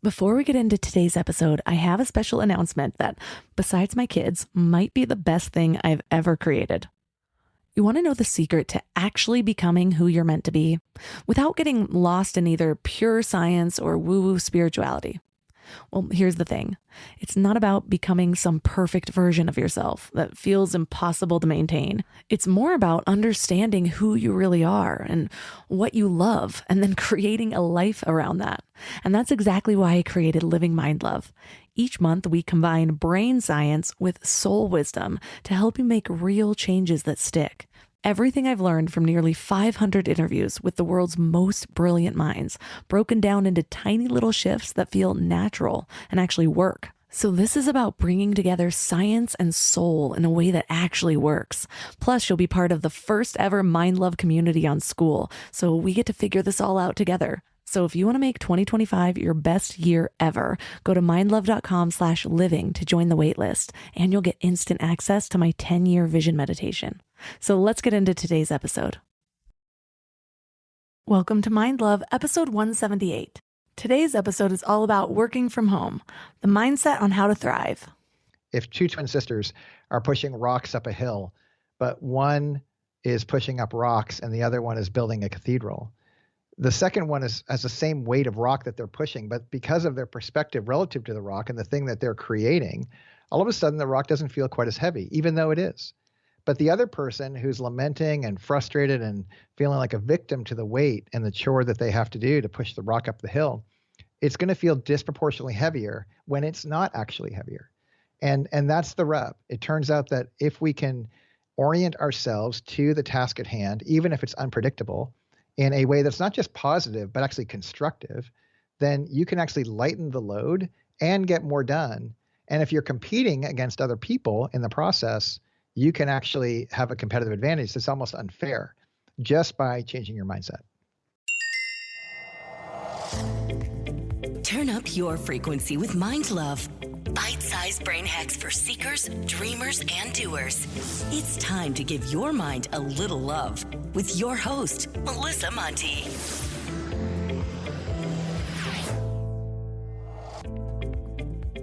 Before we get into today's episode, I have a special announcement that, besides my kids, might be the best thing I've ever created. You want to know the secret to actually becoming who you're meant to be without getting lost in either pure science or woo-woo spirituality? Well, here's the thing. It's not about becoming some perfect version of yourself that feels impossible to maintain. It's more about understanding who you really are and what you love, and then creating a life around that. And that's exactly why I created Living Mind Love. Each month, we combine brain science with soul wisdom to help you make real changes that stick. Everything I've learned from nearly 500 interviews with the world's most brilliant minds, broken down into tiny little shifts that feel natural and actually work. So this is about bringing together science and soul in a way that actually works. Plus, you'll be part of the first ever Mind Love community on School, so we get to figure this all out together. So if you want to make 2025 your best year ever, go to mindlove.com/living to join the waitlist, and you'll get instant access to my 10-year vision meditation. So let's get into today's episode. Welcome to Mind Love, episode 178. Today's episode is all about working from home, the mindset on how to thrive. If two twin sisters are pushing rocks up a hill, but one is pushing up rocks and the other one is building a cathedral, the second one has the same weight of rock that they're pushing, but because of their perspective relative to the rock and the thing that they're creating, all of a sudden the rock doesn't feel quite as heavy, even though it is. But the other person who's lamenting and frustrated and feeling like a victim to the weight and the chore that they have to do to push the rock up the hill, it's going to feel disproportionately heavier when it's not actually heavier. And that's the rub. It turns out that if we can orient ourselves to the task at hand, even if it's unpredictable, in a way that's not just positive, but actually constructive, then you can actually lighten the load and get more done. And if you're competing against other people in the process, you can actually have a competitive advantage that's almost unfair just by changing your mindset. Turn up your frequency with Mind Love. Bite-sized brain hacks for seekers, dreamers, and doers. It's time to give your mind a little love with your host, Melissa Monti.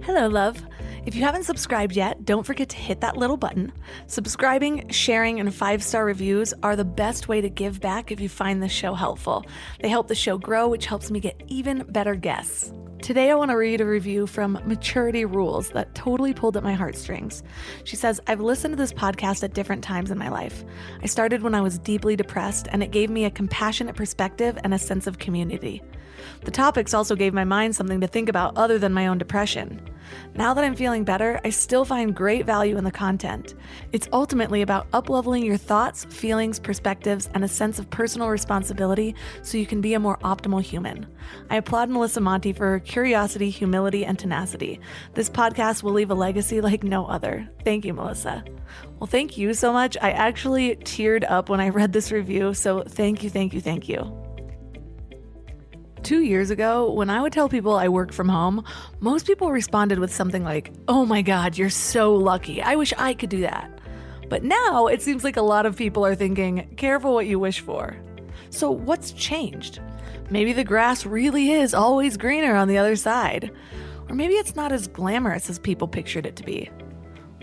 Hello, love. If you haven't subscribed yet, don't forget to hit that little button. Subscribing, sharing, and 5-star reviews are the best way to give back if you find this show helpful. They help the show grow, which helps me get even better guests. Today, I want to read a review from Maturity Rules that totally pulled at my heartstrings. She says, I've listened to this podcast at different times in my life. I started when I was deeply depressed, and it gave me a compassionate perspective and a sense of community. The topics also gave my mind something to think about other than my own depression. Now that I'm feeling better, I still find great value in the content. It's ultimately about up-leveling your thoughts, feelings, perspectives, and a sense of personal responsibility so you can be a more optimal human. I applaud Melissa Monti for her curiosity, humility, and tenacity. This podcast will leave a legacy like no other. Thank you, Melissa. Well, thank you so much. I actually teared up when I read this review, so thank you, thank you, thank you. 2 years ago, when I would tell people I work from home, most people responded with something like, "Oh my God, you're so lucky. I wish I could do that." But now it seems like a lot of people are thinking, careful what you wish for. So what's changed? Maybe the grass really is always greener on the other side. Or maybe it's not as glamorous as people pictured it to be.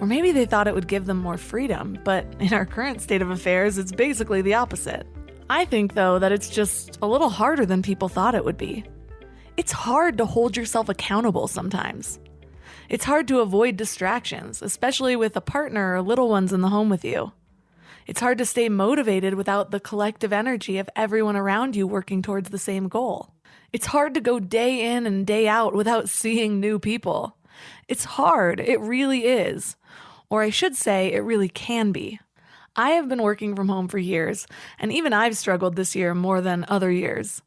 Or maybe they thought it would give them more freedom, but in our current state of affairs, it's basically the opposite. I think, though, that it's just a little harder than people thought it would be. It's hard to hold yourself accountable sometimes. It's hard to avoid distractions, especially with a partner or little ones in the home with you. It's hard to stay motivated without the collective energy of everyone around you working towards the same goal. It's hard to go day in and day out without seeing new people. It's hard, it really is. Or I should say, it really can be. I have been working from home for years, and even I've struggled this year more than other years.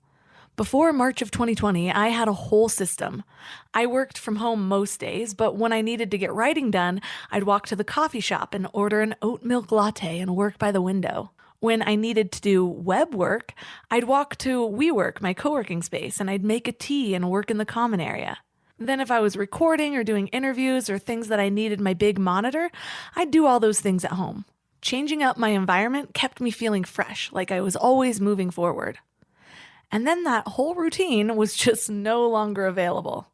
Before March of 2020, I had a whole system. I worked from home most days, but when I needed to get writing done, I'd walk to the coffee shop and order an oat milk latte and work by the window. When I needed to do web work, I'd walk to WeWork, my co-working space, and I'd make a tea and work in the common area. Then if I was recording or doing interviews or things that I needed my big monitor, I'd do all those things at home. Changing up my environment kept me feeling fresh, like I was always moving forward. And then that whole routine was just no longer available.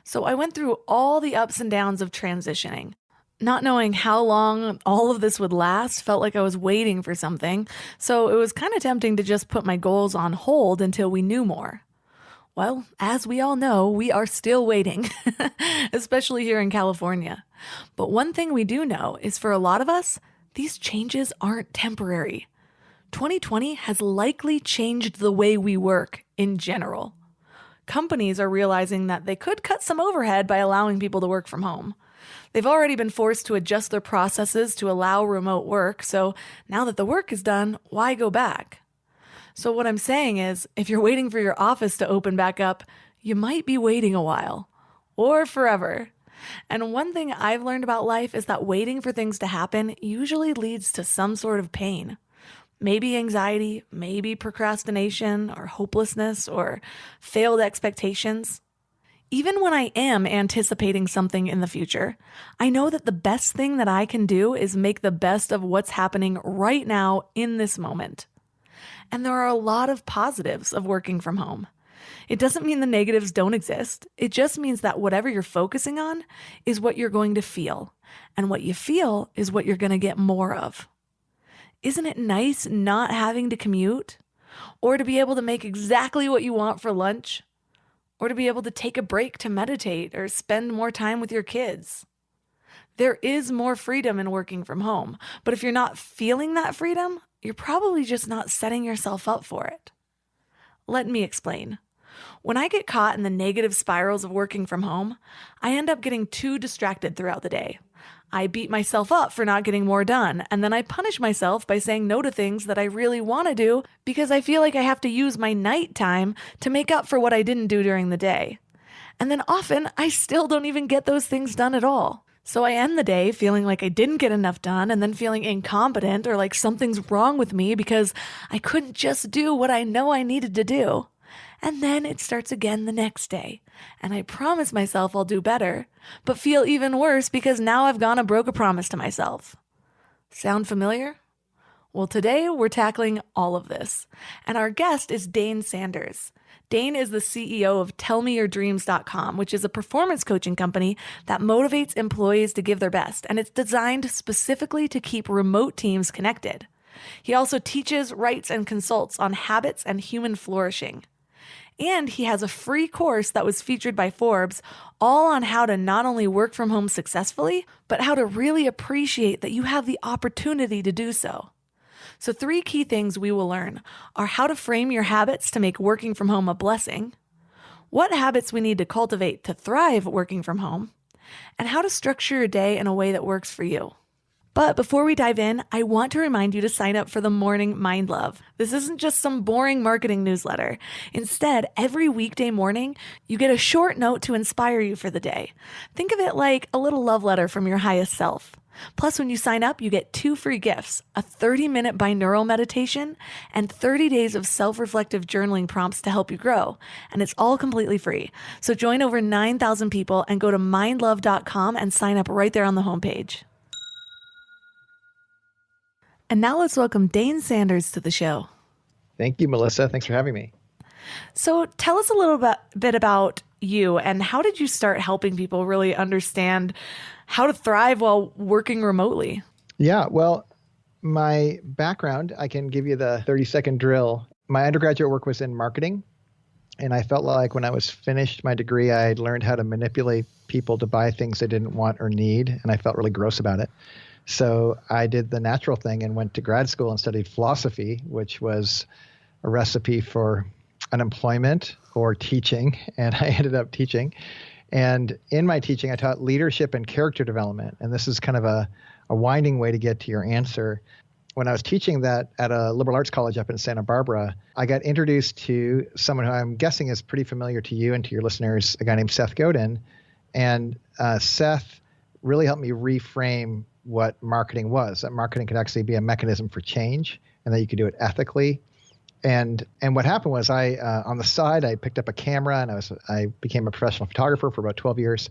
So I went through all the ups and downs of transitioning. Not knowing how long all of this would last felt like I was waiting for something, so it was kind of tempting to just put my goals on hold until we knew more. Well, as we all know, we are still waiting, especially here in California. But one thing we do know is for a lot of us, these changes aren't temporary. 2020 has likely changed the way we work in general. Companies are realizing that they could cut some overhead by allowing people to work from home. They've already been forced to adjust their processes to allow remote work, so now that the work is done, why go back? So what I'm saying is, if you're waiting for your office to open back up, you might be waiting a while. Or forever. And one thing I've learned about life is that waiting for things to happen usually leads to some sort of pain. Maybe anxiety, maybe procrastination, or hopelessness, or failed expectations. Even when I am anticipating something in the future, I know that the best thing that I can do is make the best of what's happening right now in this moment. And there are a lot of positives of working from home. It doesn't mean the negatives don't exist. It just means that whatever you're focusing on is what you're going to feel. And what you feel is what you're going to get more of. Isn't it nice not having to commute? Or to be able to make exactly what you want for lunch? Or to be able to take a break to meditate or spend more time with your kids? There is more freedom in working from home, but if you're not feeling that freedom, you're probably just not setting yourself up for it. Let me explain. When I get caught in the negative spirals of working from home, I end up getting too distracted throughout the day. I beat myself up for not getting more done, and then I punish myself by saying no to things that I really want to do because I feel like I have to use my nighttime to make up for what I didn't do during the day. And then often, I still don't even get those things done at all. So I end the day feeling like I didn't get enough done and then feeling incompetent or like something's wrong with me because I couldn't just do what I know I needed to do. And then it starts again the next day. And I promise myself I'll do better, but feel even worse because now I've gone and broke a promise to myself. Sound familiar? Well, today we're tackling all of this. And our guest is Dane Sanders. Dane is the CEO of tellmeyourdreams.com, which is a performance coaching company that motivates employees to give their best. And it's designed specifically to keep remote teams connected. He also teaches, writes, and consults on habits and human flourishing. And he has a free course that was featured by Forbes, all on how to not only work from home successfully, but how to really appreciate that you have the opportunity to do so. So 3 key things we will learn are how to frame your habits to make working from home a blessing, what habits we need to cultivate to thrive working from home, and how to structure your day in a way that works for you. But before we dive in, I want to remind you to sign up for the Morning Mind Love. This isn't just some boring marketing newsletter. Instead, every weekday morning, you get a short note to inspire you for the day. Think of it like a little love letter from your highest self. Plus, when you sign up, you get 2 free gifts, a 30-minute binaural meditation and 30 days of self-reflective journaling prompts to help you grow. And it's all completely free. So join over 9,000 people and go to mindlove.com and sign up right there on the homepage. And now let's welcome Dane Sanders to the show. Thank you, Melissa. Thanks for having me. So tell us a little bit about you and how did you start helping people really understand how to thrive while working remotely? Yeah, well, my background, I can give you the 30-second drill. My undergraduate work was in marketing, and I felt like when I was finished my degree, I had learned how to manipulate people to buy things they didn't want or need, and I felt really gross about it. So I did the natural thing and went to grad school and studied philosophy, which was a recipe for unemployment or teaching, and I ended up teaching. And in my teaching, I taught leadership and character development, and this is kind of a winding way to get to your answer. When I was teaching that at a liberal arts college up in Santa Barbara, I got introduced to someone who I'm guessing is pretty familiar to you and to your listeners, a guy named Seth Godin. And Seth really helped me reframe what marketing was, that marketing could actually be a mechanism for change and that you could do it ethically. And what happened was I on the side, I picked up a camera and I became a professional photographer for about 12 years.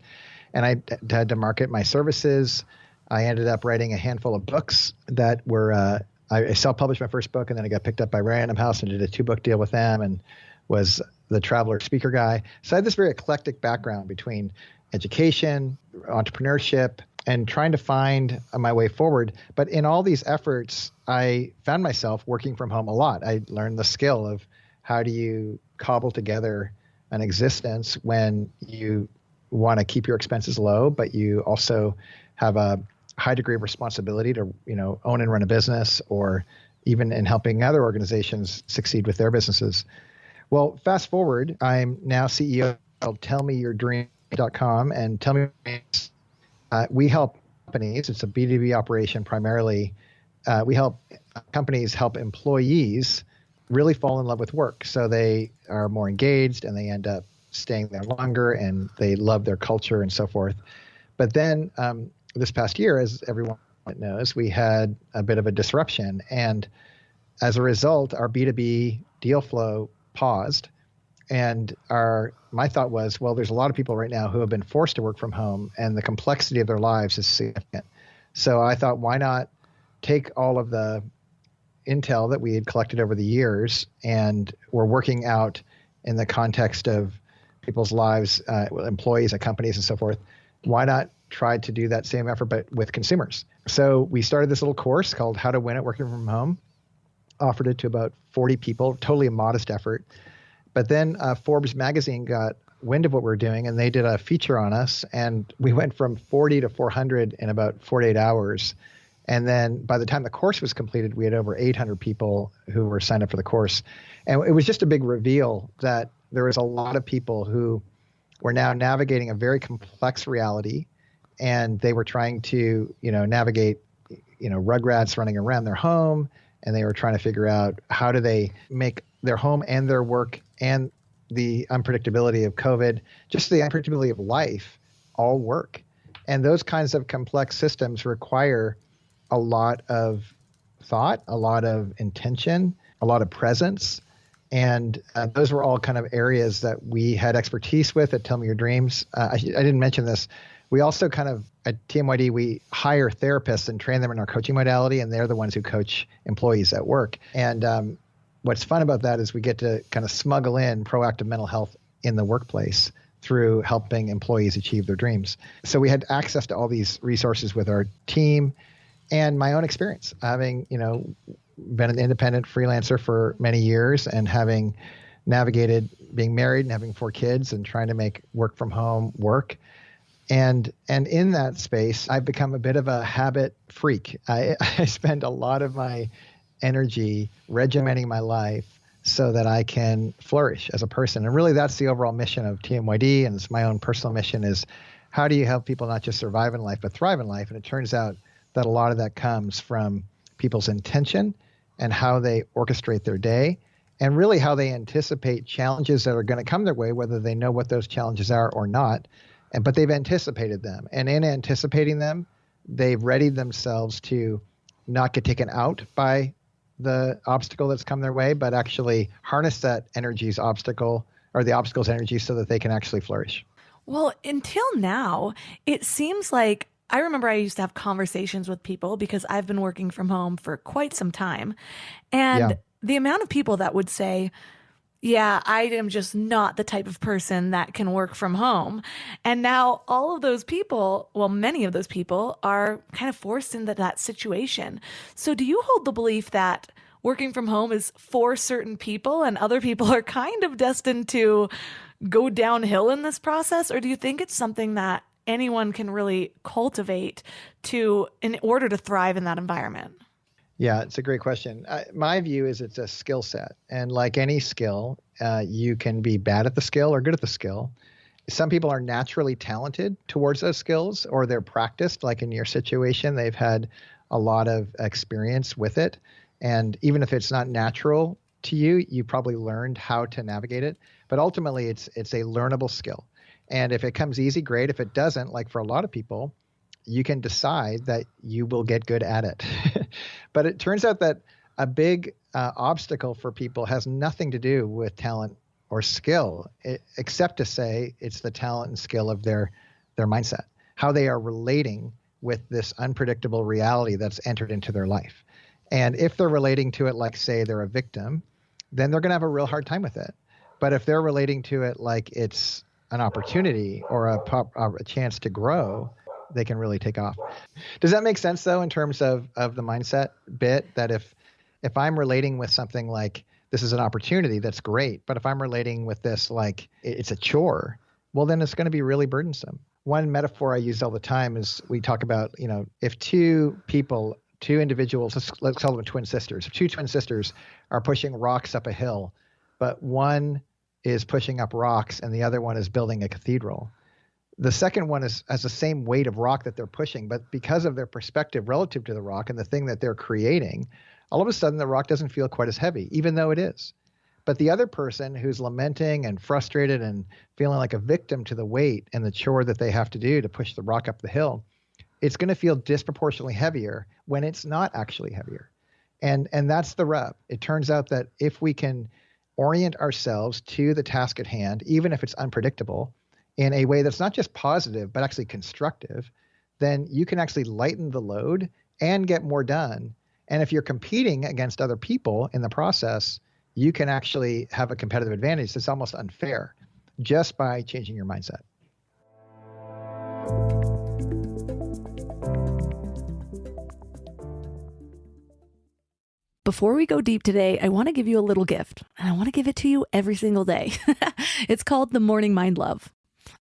And I had to market my services. I ended up writing a handful of books that were, I self-published my first book, and then I got picked up by Random House and did a 2-book deal with them and was the traveler speaker guy. So I had this very eclectic background between education, entrepreneurship, and trying to find my way forward. But in all these efforts, I found myself working from home a lot. I learned the skill of how do you cobble together an existence when you want to keep your expenses low, but you also have a high degree of responsibility to, own and run a business, or even in helping other organizations succeed with their businesses. Well, fast forward, I'm now CEO of tellmeyourdream.com, and Tell Me Your Dreams. We help companies. It's a B2B operation primarily. We help companies help employees really fall in love with work. So they are more engaged and they end up staying there longer and they love their culture and so forth. But then this past year, as everyone knows, we had a bit of a disruption. And as a result, our B2B deal flow paused. And my thought was, well, there's a lot of people right now who have been forced to work from home, and the complexity of their lives is significant. So I thought, why not take all of the intel that we had collected over the years, and we're working out in the context of people's lives, employees at companies and so forth. Why not try to do that same effort, but with consumers? So we started this little course called How to Win at Working from Home, offered it to about 40 people, totally a modest effort. But then Forbes magazine got wind of what we were doing, and they did a feature on us, and we went from 40 to 400 in about 48 hours. And then by the time the course was completed, we had over 800 people who were signed up for the course. And it was just a big reveal that there was a lot of people who were now navigating a very complex reality, and they were trying to, navigate, rugrats running around their home, and they were trying to figure out how do they make their home and their work and the unpredictability of COVID, just the unpredictability of life, all work. And those kinds of complex systems require a lot of thought, a lot of intention, a lot of presence. And those were all kind of areas that we had expertise with at Tell Me Your Dreams. I didn't mention this. We also kind of, at TMYD, we hire therapists and train them in our coaching modality, and they're the ones who coach employees at work. And what's fun about that is we get to kind of smuggle in proactive mental health in the workplace through helping employees achieve their dreams. So we had access to all these resources with our team and my own experience, having, been an independent freelancer for many years and having navigated being married and having 4 kids and trying to make work from home work. And in that space, I've become a bit of a habit freak. I spend a lot of my energy regimenting my life so that I can flourish as a person. And really, that's the overall mission of TMYD, and it's my own personal mission, is how do you help people not just survive in life, but thrive in life? And it turns out that a lot of that comes from people's intention and how they orchestrate their day, and really how they anticipate challenges that are going to come their way, whether they know what those challenges are or not. But they've anticipated them. And in anticipating them, they've readied themselves to not get taken out by the obstacle that's come their way, but actually harness that energy's obstacle, or the obstacle's energy, so that they can actually flourish. Well, until now, it seems like I remember I used to have conversations with people because I've been working from home for quite some time. And the amount of people that would say, yeah, I am just not the type of person that can work from home. And now all of those people, well, many of those people are kind of forced into that situation. So do you hold the belief that working from home is for certain people and other people are kind of destined to go downhill in this process? Or do you think it's something that anyone can really cultivate in order to thrive in that environment? Yeah, it's a great question. My view is it's a skill set. And like any skill, you can be bad at the skill or good at the skill. Some people are naturally talented towards those skills, or they're practiced. Like in your situation, they've had a lot of experience with it. And even if it's not natural to you, you probably learned how to navigate it. But ultimately, it's a learnable skill. And if it comes easy, great. If it doesn't, like for a lot of people, you can decide that you will get good at it. But it turns out that a big obstacle for people has nothing to do with talent or skill, except to say it's the talent and skill of their mindset, how they are relating with this unpredictable reality that's entered into their life. And if they're relating to it like, say, they're a victim, then they're going to have a real hard time with it. But if they're relating to it like it's an opportunity or a chance to grow, they can really take off. Does that make sense though, in terms of the mindset bit, that if I'm relating with something like this is an opportunity, that's great. But if I'm relating with this like it's a chore, well, then it's going to be really burdensome. One metaphor I use all the time is we talk about, if two individuals, let's call them twin sisters. If two twin sisters are pushing rocks up a hill, but one is pushing up rocks and the other one is building a cathedral, the second one has the same weight of rock that they're pushing, but because of their perspective relative to the rock and the thing that they're creating, all of a sudden the rock doesn't feel quite as heavy, even though it is. But the other person who's lamenting and frustrated and feeling like a victim to the weight and the chore that they have to do to push the rock up the hill, it's going to feel disproportionately heavier when it's not actually heavier. And that's the rub. It turns out that if we can orient ourselves to the task at hand, even if it's unpredictable, in a way that's not just positive, but actually constructive, then you can actually lighten the load and get more done. And if you're competing against other people in the process, you can actually have a competitive advantage that's almost unfair just by changing your mindset. Before we go deep today, I want to give you a little gift, and I want to give it to you every single day. It's called the Morning Mind Love.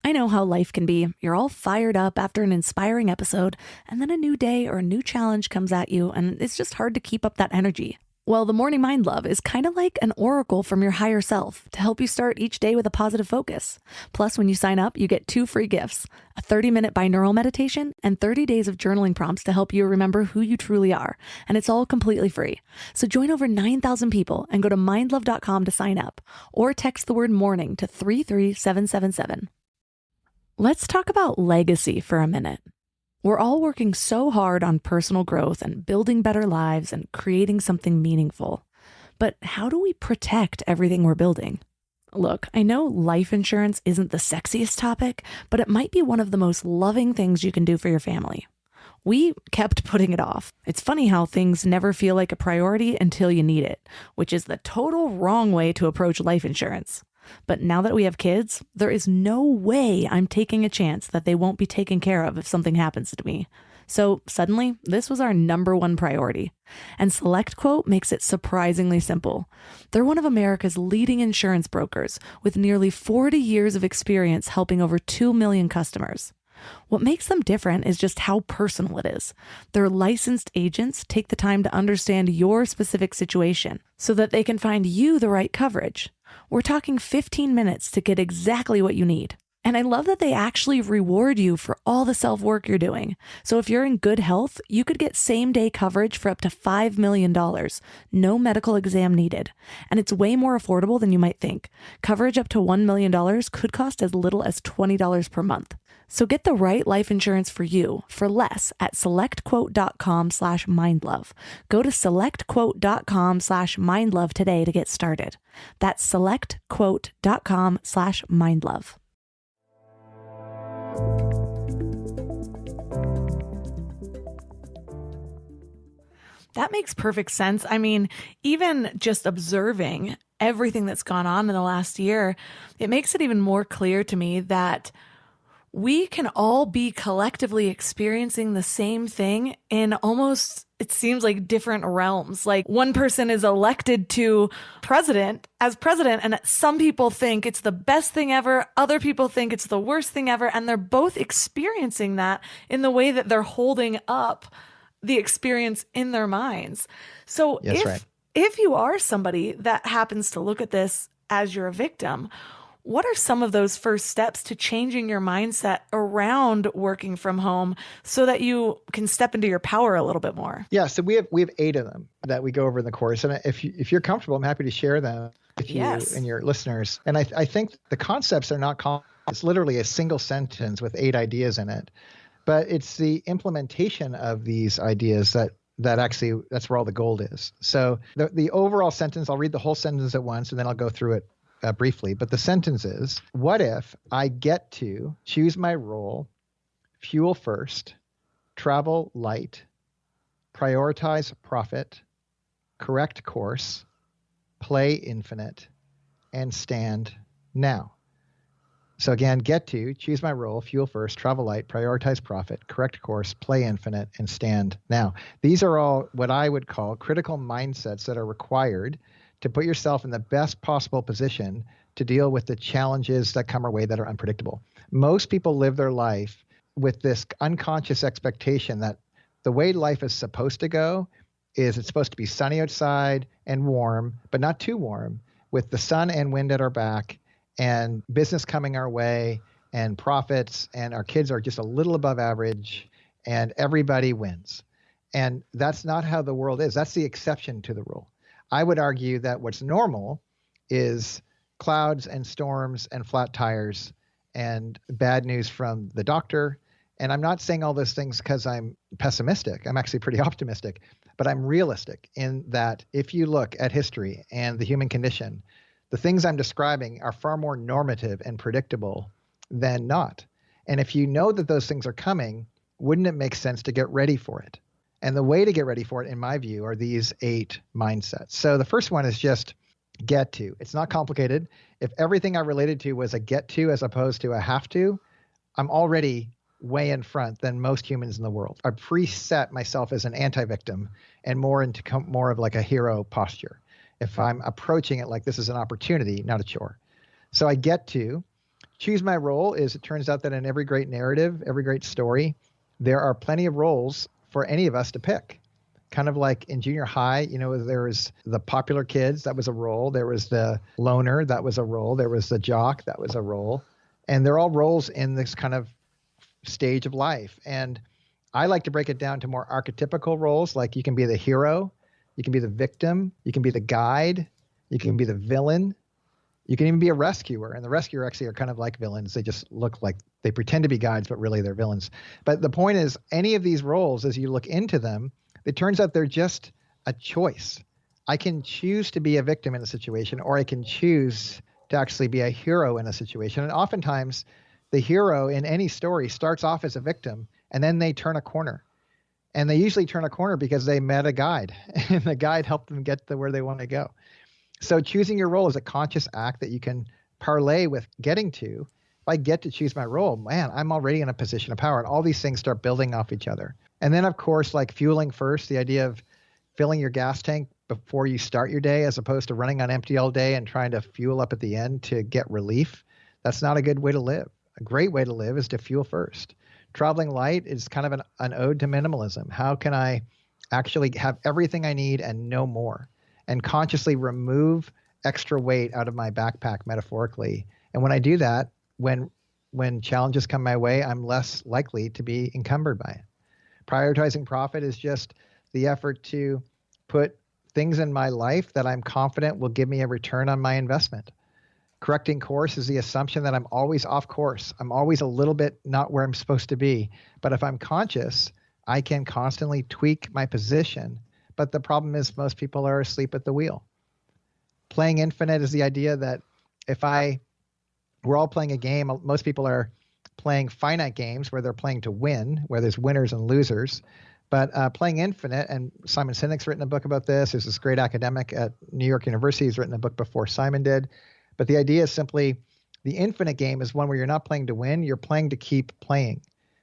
I know how life can be. You're all fired up after an inspiring episode, and then a new day or a new challenge comes at you, and it's just hard to keep up that energy. Well, the Morning Mind Love is kind of like an oracle from your higher self to help you start each day with a positive focus. Plus, when you sign up, you get 2 free gifts, a 30-minute binaural meditation and 30 days of journaling prompts to help you remember who you truly are. And it's all completely free. So join over 9,000 people and go to mindlove.com to sign up, or text the word morning to 33777. Let's talk about legacy for a minute. We're all working so hard on personal growth and building better lives and creating something meaningful. But how do we protect everything we're building? Look, I know life insurance isn't the sexiest topic, but it might be one of the most loving things you can do for your family. We kept putting it off. It's funny how things never feel like a priority until you need it, which is the total wrong way to approach life insurance. But now that we have kids, there is no way I'm taking a chance that they won't be taken care of if something happens to me. So suddenly, this was our number one priority. And SelectQuote makes it surprisingly simple. They're one of America's leading insurance brokers with nearly 40 years of experience helping over 2 million customers. What makes them different is just how personal it is. Their licensed agents take the time to understand your specific situation so that they can find you the right coverage. We're talking 15 minutes to get exactly what you need. And I love that they actually reward you for all the self-work you're doing. So if you're in good health, you could get same-day coverage for up to $5 million. No medical exam needed. And it's way more affordable than you might think. Coverage up to $1 million could cost as little as $20 per month. So get the right life insurance for you for less at selectquote.com/mindlove. Go to selectquote.com/mindlove today to get started. That's selectquote.com/mindlove. That makes perfect sense. I mean, even just observing everything that's gone on in the last year, it makes it even more clear to me that we can all be collectively experiencing the same thing in almost, it seems like, different realms. Like one person is elected to as president, and some people think it's the best thing ever. Other people think it's the worst thing ever. And they're both experiencing that in the way that they're holding up the experience in their minds. So if you are somebody that happens to look at this as you're a victim, what are some of those first steps to changing your mindset around working from home so that you can step into your power a little bit more? Yeah, so we have 8 of them that we go over in the course, and if you're comfortable, I'm happy to share them with you and your listeners. And I think the concepts are not complex. It's literally a single sentence with 8 ideas in it, but it's the implementation of these ideas that actually, that's where all the gold is. So the overall sentence, I'll read the whole sentence at once, and then I'll go through it briefly, but the sentence is, what if I get to choose my role, fuel first, travel light, prioritize profit, correct course, play infinite, and stand now. So again, get to, choose my role, fuel first, travel light, prioritize profit, correct course, play infinite, and stand now. These are all what I would call critical mindsets that are required to put yourself in the best possible position to deal with the challenges that come our way that are unpredictable. Most people live their life with this unconscious expectation that the way life is supposed to go is it's supposed to be sunny outside and warm, but not too warm, with the sun and wind at our back, and business coming our way, and profits, and our kids are just a little above average, and everybody wins. And that's not how the world is. That's the exception to the rule. I would argue that what's normal is clouds and storms and flat tires and bad news from the doctor. And I'm not saying all those things because I'm pessimistic. I'm actually pretty optimistic, but I'm realistic in that if you look at history and the human condition, the things I'm describing are far more normative and predictable than not. And if you know that those things are coming, wouldn't it make sense to get ready for it? And the way to get ready for it, in my view, are these 8 mindsets. So the first one is just get to. It's not complicated. If everything I related to was a get to as opposed to a have to, I'm already way in front than most humans in the world. I preset myself as an anti-victim and more into more of like a hero posture. If I'm approaching it like this is an opportunity, not a chore. So I get to choose my role. Is it turns out that in every great narrative, every great story, there are plenty of roles for any of us to pick. Kind of like in junior high, there was the popular kids, that was a role. There was the loner, that was a role. There was the jock, that was a role. And they're all roles in this kind of stage of life. And I like to break it down to more archetypical roles, like you can be the hero, you can be the victim, you can be the guide, you can be the villain, you can even be a rescuer. And the rescuer actually are kind of like villains. They just look like they pretend to be guides, but really they're villains. But the point is, any of these roles, as you look into them, it turns out they're just a choice. I can choose to be a victim in a situation, or I can choose to actually be a hero in a situation. And oftentimes, the hero in any story starts off as a victim, and then they turn a corner. And they usually turn a corner because they met a guide, and the guide helped them get to where they want to go. So choosing your role is a conscious act that you can parlay with getting to. If I get to choose my role, man, I'm already in a position of power. And all these things start building off each other. And then, of course, like fueling first, the idea of filling your gas tank before you start your day as opposed to running on empty all day and trying to fuel up at the end to get relief. That's not a good way to live. A great way to live is to fuel first. Traveling light is kind of an ode to minimalism. How can I actually have everything I need and no more? And consciously remove extra weight out of my backpack, metaphorically. And when I do that, when challenges come my way, I'm less likely to be encumbered by it. Prioritizing profit is just the effort to put things in my life that I'm confident will give me a return on my investment. Correcting course is the assumption that I'm always off course. I'm always a little bit not where I'm supposed to be. But if I'm conscious, I can constantly tweak my position. But the problem is most people are asleep at the wheel. Playing infinite is the idea that we're all playing a game. Most people are playing finite games where they're playing to win, where there's winners and losers. But playing infinite, and Simon Sinek's written a book about this. There's this great academic at New York University who's written a book before Simon did. But the idea is simply the infinite game is one where you're not playing to win, you're playing to keep playing.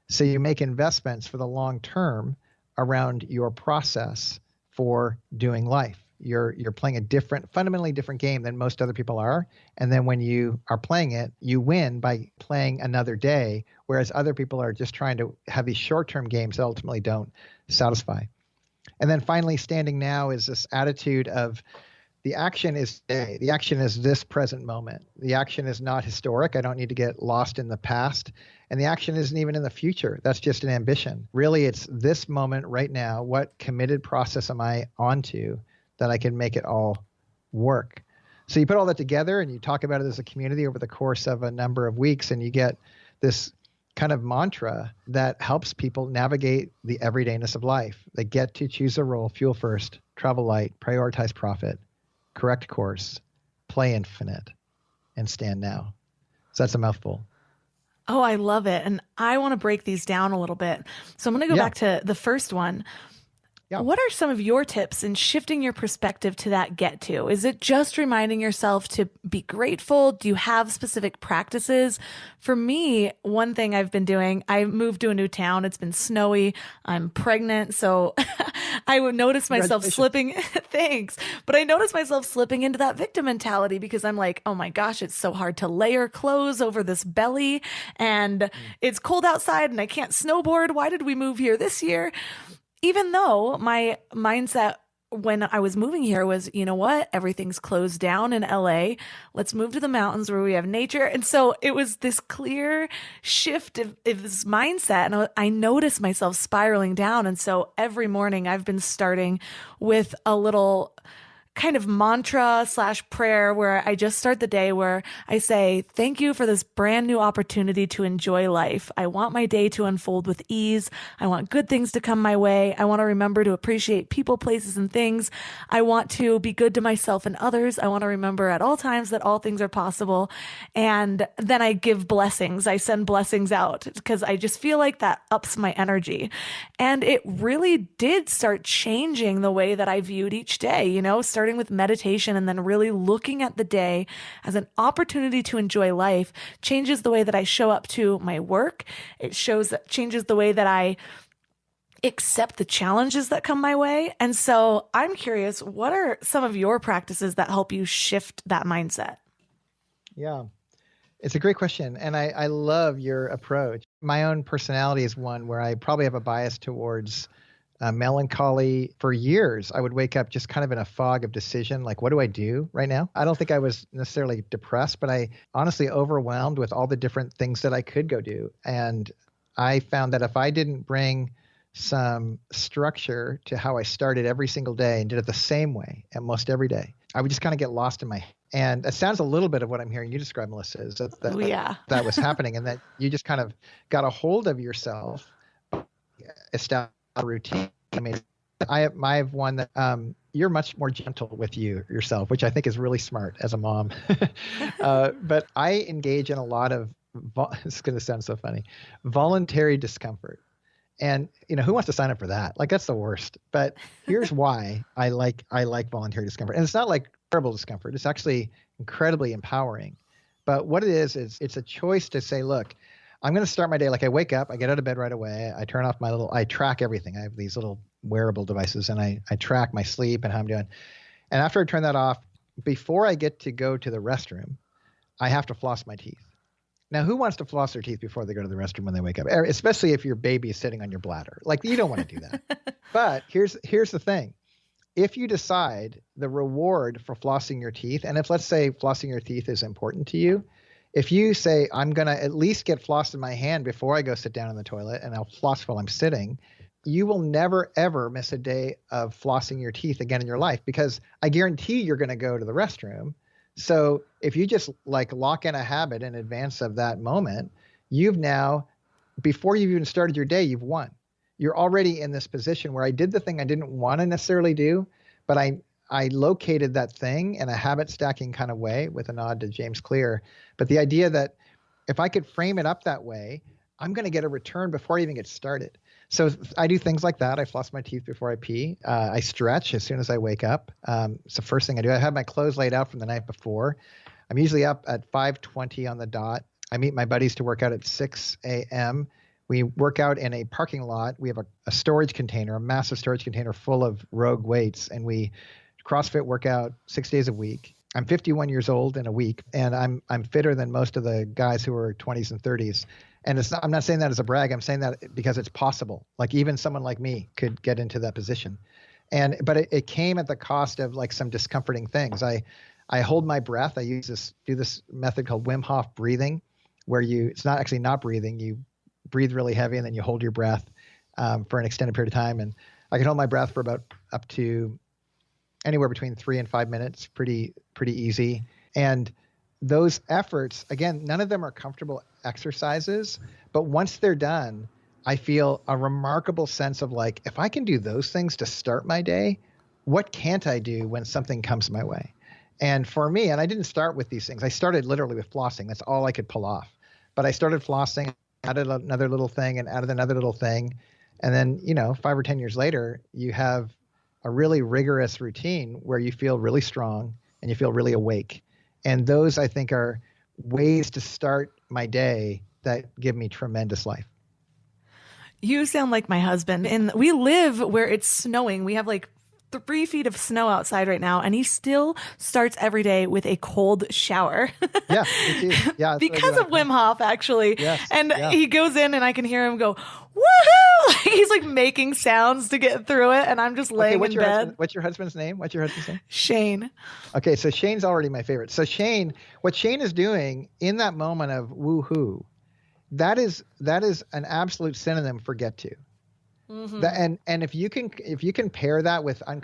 So you make investments for the long term around your process for doing life. You're playing a fundamentally different game than most other people are. And then when you are playing it, you win by playing another day, whereas other people are just trying to have these short-term games that ultimately don't satisfy. And then finally, standing now is this attitude of the action is today. The action is this present moment. The action is not historic. I don't need to get lost in the past. And the action isn't even in the future. That's just an ambition. Really, it's this moment right now. What committed process am I onto that I can make it all work? So you put all that together and you talk about it as a community over the course of a number of weeks, and you get this kind of mantra that helps people navigate the everydayness of life. They get to choose a role, fuel first, travel light, prioritize profit, correct course, play infinite, and stand now. So that's a mouthful. Oh, I love it. And I want to break these down a little bit. So I'm going to go back to the first one. Yeah. What are some of your tips in shifting your perspective to that get to? Is it just reminding yourself to be grateful? Do you have specific practices? For me, one thing I've been doing, I moved to a new town. It's been snowy. I'm pregnant. So I would notice myself slipping. Thanks. But I notice myself slipping into that victim mentality because I'm like, oh my gosh, it's so hard to layer clothes over this belly and it's cold outside and I can't snowboard. Why did we move here this year? Even though my mindset when I was moving here was, you know what, everything's closed down in LA. Let's move to the mountains where we have nature. And so it was this clear shift of this mindset. And I noticed myself spiraling down. And so every morning I've been starting with a little kind of mantra / prayer where I just start the day where I say, thank you for this brand new opportunity to enjoy life. I want my day to unfold with ease. I want good things to come my way. I want to remember to appreciate people, places, and things. I want to be good to myself and others. I want to remember at all times that all things are possible. And then I give blessings. I send blessings out because I just feel like that ups my energy. And it really did start changing the way that I viewed each day, starting with meditation and then really looking at the day as an opportunity to enjoy life changes the way that I show up to my work. It changes the way that I accept the challenges that come my way. And so I'm curious, what are some of your practices that help you shift that mindset? Yeah, it's a great question. And I love your approach. My own personality is one where I probably have a bias towards melancholy. For years, I would wake up just kind of in a fog of decision. Like, what do I do right now? I don't think I was necessarily depressed, but I honestly overwhelmed with all the different things that I could go do. And I found that if I didn't bring some structure to how I started every single day and did it the same way almost every day, I would just kind of get lost in my head. And it sounds a little bit of what I'm hearing you describe, Melissa, is that was happening, and that you just kind of got a hold of yourself, established a routine. I mean, I have one that you're much more gentle with yourself, which I think is really smart as a mom. But I engage in a lot of, it's going to sound so funny, voluntary discomfort. And who wants to sign up for that? Like, that's the worst. But here's why I like voluntary discomfort. And it's not like terrible discomfort. It's actually incredibly empowering. But what it is it's a choice to say, look, I'm going to start my day. Like, I wake up, I get out of bed right away. I turn off I track everything. I have these little wearable devices, and I track my sleep and how I'm doing. And after I turn that off, before I get to go to the restroom, I have to floss my teeth. Now, who wants to floss their teeth before they go to the restroom when they wake up? Especially if your baby is sitting on your bladder. Like, you don't want to do that. But here's the thing. If you decide the reward for flossing your teeth, and if, let's say, flossing your teeth is important to you, if you say, I'm going to at least get floss in my hand before I go sit down in the toilet, and I'll floss while I'm sitting, you will never, ever miss a day of flossing your teeth again in your life, because I guarantee you're going to go to the restroom. So if you just lock in a habit in advance of that moment, you've now, before you've even started your day, you've won. You're already in this position where I did the thing I didn't want to necessarily do, but I located that thing in a habit stacking kind of way, with a nod to James Clear. But the idea that if I could frame it up that way, I'm going to get a return before I even get started. So I do things like that. I floss my teeth before I pee. I stretch as soon as I wake up. It's the first thing I do. I have my clothes laid out from the night before. I'm usually up at 5:20 on the dot. I meet my buddies to work out at 6 a.m. We work out in a parking lot. We have a storage container, a massive storage container full of Rogue weights, and we CrossFit work out 6 days a week. I'm 51 years old in a week, and I'm fitter than most of the guys who are 20s and 30s. And I'm not saying that as a brag. I'm saying that because it's possible. Like, even someone like me could get into that position. But it came at the cost of some discomforting things. I hold my breath. I do this method called Wim Hof breathing, where it's not actually not breathing. You breathe really heavy and then you hold your breath for an extended period of time. And I can hold my breath for about up to anywhere between 3 and 5 minutes, pretty easy. And those efforts, again, none of them are comfortable exercises, but once they're done, I feel a remarkable sense of if I can do those things to start my day, what can't I do when something comes my way? And for me, and I didn't start with these things. I started literally with flossing. That's all I could pull off. But I started flossing, added another little thing and added another little thing. And then, 5 or 10 years later, you have a really rigorous routine where you feel really strong and you feel really awake. And those, I think, are ways to start my day that give me tremendous life. You sound like my husband. And we live where it's snowing. We have like 3 feet of snow outside right now, and he still starts every day with a cold shower. Yeah, me too. Yeah, because of Wim Hof, actually. Yes, and yeah. he goes in, and I can hear him go, woohoo! He's like making sounds to get through it, and I'm just laying in bed. What's your husband's name? Shane. Okay, so Shane's already my favorite. So what Shane is doing in that moment of woohoo, that is an absolute synonym for get to. Mm-hmm. And if you can pair that with an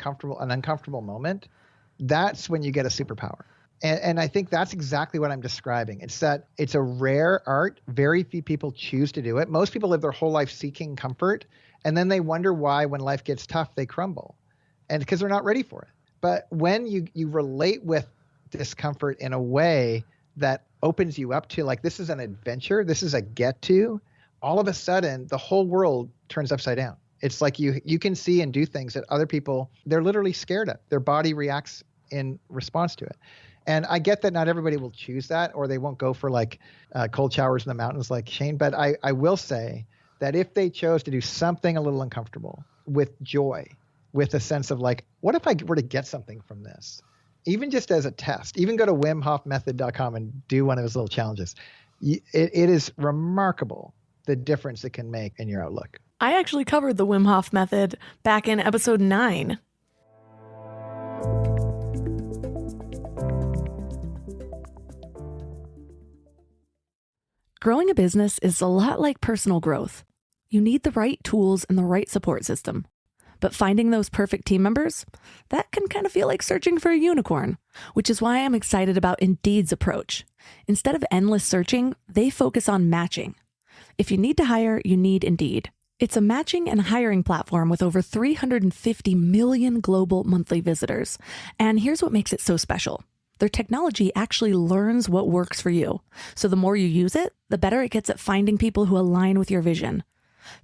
uncomfortable moment, that's when you get a superpower. And I think that's exactly what I'm describing. It's that it's a rare art. Very few people choose to do it. Most people live their whole life seeking comfort, and then they wonder why when life gets tough, they crumble, and because they're not ready for it. But when you relate with discomfort in a way that opens you up to, like, this is an adventure, this is a get to, all of a sudden the whole world turns upside down. It's like you can see and do things that other people, they're literally scared of. Their body reacts in response to it. And I get that not everybody will choose that, or they won't go for like cold showers in the mountains like Shane. But I will say that if they chose to do something a little uncomfortable with joy, with a sense of like, what if I were to get something from this? Even just as a test, even go to WimHofMethod.com and do one of his little challenges. It is remarkable the difference it can make in your outlook. I actually covered the Wim Hof method back in episode 9. Growing a business is a lot like personal growth. You need the right tools and the right support system. But finding those perfect team members, that can kind of feel like searching for a unicorn, which is why I'm excited about Indeed's approach. Instead of endless searching, they focus on matching. If you need to hire, you need Indeed. It's a matching and hiring platform with over 350 million global monthly visitors. And here's what makes it so special. Their technology actually learns what works for you. So the more you use it, the better it gets at finding people who align with your vision.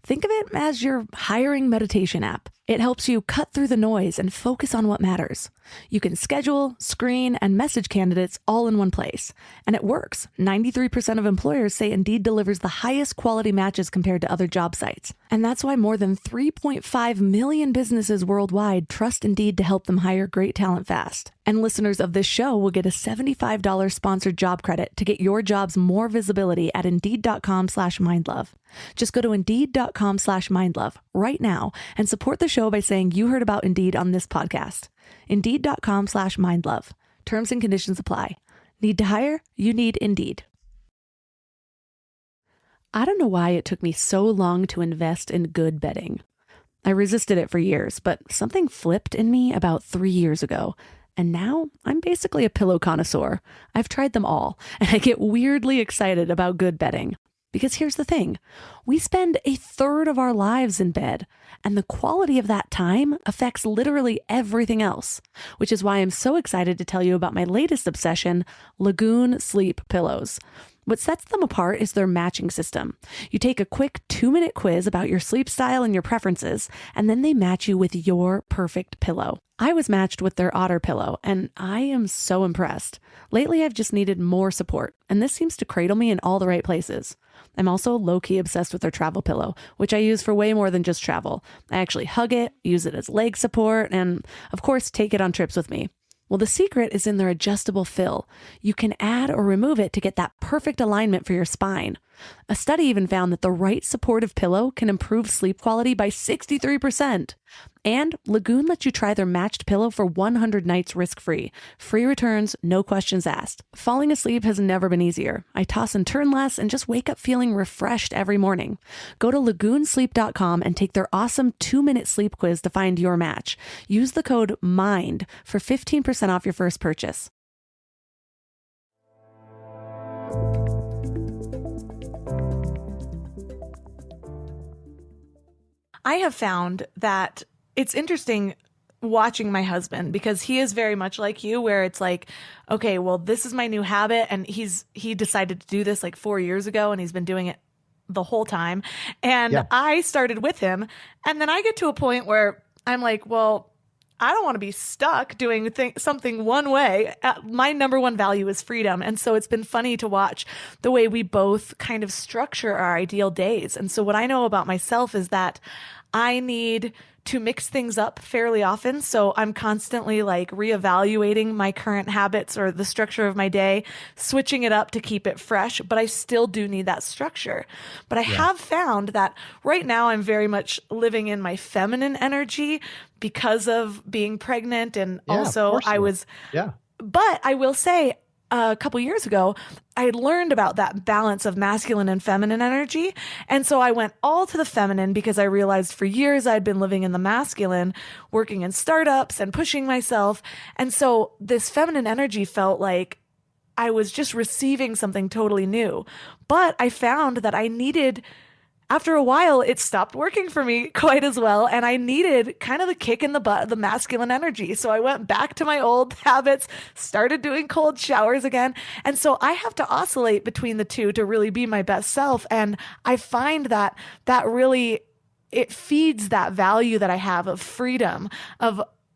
Think of it as your hiring meditation app. It helps you cut through the noise and focus on what matters. You can schedule, screen, and message candidates all in one place. And it works. 93% of employers say Indeed delivers the highest quality matches compared to other job sites. And that's why more than 3.5 million businesses worldwide trust Indeed to help them hire great talent fast. And listeners of this show will get a $75 sponsored job credit to get your jobs more visibility at Indeed.com/mindlove. Just go to Indeed.com/mindlove right now and support the show by saying you heard about Indeed on this podcast. Indeed.com/mindlove. Terms and conditions apply. Need to hire? You need Indeed. I don't know why it took me so long to invest in good bedding. I resisted it for years, but something flipped in me about 3 years ago. And now I'm basically a pillow connoisseur. I've tried them all, and I get weirdly excited about good bedding. Because here's the thing, we spend a third of our lives in bed, and the quality of that time affects literally everything else, which is why I'm so excited to tell you about my latest obsession, Lagoon Sleep Pillows. What sets them apart is their matching system. You take a quick 2-minute quiz about your sleep style and your preferences, and then they match you with your perfect pillow. I was matched with their Otter pillow, and I am so impressed. Lately, I've just needed more support, and this seems to cradle me in all the right places. I'm also low-key obsessed with their travel pillow, which I use for way more than just travel. I actually hug it, use it as leg support, and of course, take it on trips with me. Well, the secret is in their adjustable fill. You can add or remove it to get that perfect alignment for your spine. A study even found that the right supportive pillow can improve sleep quality by 63%. And Lagoon lets you try their matched pillow for 100 nights risk-free. Free returns, no questions asked. Falling asleep has never been easier. I toss and turn less and just wake up feeling refreshed every morning. Go to lagoonsleep.com and take their awesome 2-minute sleep quiz to find your match. Use the code MIND for 15% off your first purchase. I have found that it's interesting watching my husband because he is very much like you, where it's like, okay, well, this is my new habit. And he decided to do this like 4 years ago, and he's been doing it the whole time. And Yeah. I started with him. And then I get to a point where I'm like, well, I don't want to be stuck doing something one way. My number one value is freedom. And so it's been funny to watch the way we both kind of structure our ideal days. And so what I know about myself is that I need to mix things up fairly often. So I'm constantly like reevaluating my current habits or the structure of my day, switching it up to keep it fresh, but I still do need that structure. But I have found that right now I'm very much living in my feminine energy because of being pregnant. And also I was, but I will say, a couple years ago, I had learned about that balance of masculine and feminine energy. And so I went all to the feminine because I realized for years I'd been living in the masculine, working in startups and pushing myself. And so this feminine energy felt like I was just receiving something totally new. But I found that after a while, it stopped working for me quite as well. And I needed kind of the kick in the butt of the masculine energy. So I went back to my old habits, started doing cold showers again. And so I have to oscillate between the two to really be my best self. And I find that really, it feeds that value that I have of freedom,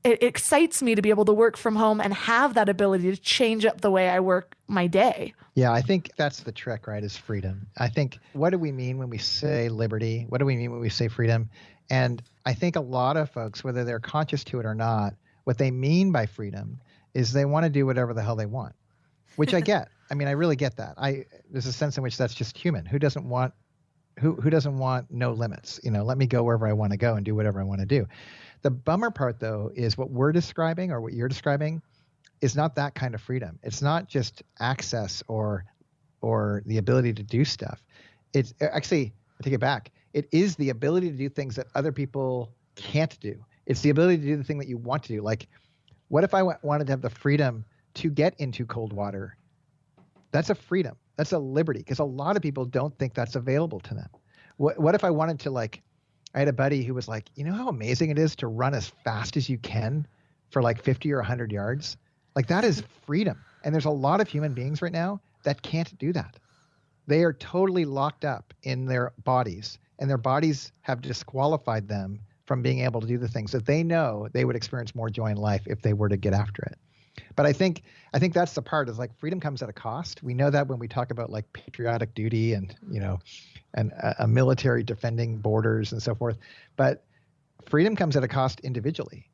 it excites me to be able to work from home and have that ability to change up the way I work my day. Yeah, I think that's the trick, right, is freedom. I think, what do we mean when we say liberty? What do we mean when we say freedom? And I think a lot of folks, whether they're conscious to it or not, what they mean by freedom is they want to do whatever the hell they want, which I get. I mean, I really get that. There's a sense in which that's just human. Who doesn't want no limits? Let me go wherever I want to go and do whatever I want to do. The bummer part, though, is what we're describing or what you're describing is not that kind of freedom. It's not just access or the ability to do stuff. It's actually, I take it back. It is the ability to do things that other people can't do. It's the ability to do the thing that you want to do. Like, what if I wanted to have the freedom to get into cold water? That's a freedom. That's a liberty, because a lot of people don't think that's available to them. What if I wanted to, like, I had a buddy who was like, you know how amazing it is to run as fast as you can for like 50 or 100 yards? Like, that is freedom. And there's a lot of human beings right now that can't do that. They are totally locked up in their bodies, and their bodies have disqualified them from being able to do the things that they know they would experience more joy in life if they were to get after it. But I think that's the part, is like, freedom comes at a cost. We know that when we talk about like patriotic duty and, and a military defending borders and so forth. But freedom comes at a cost individually.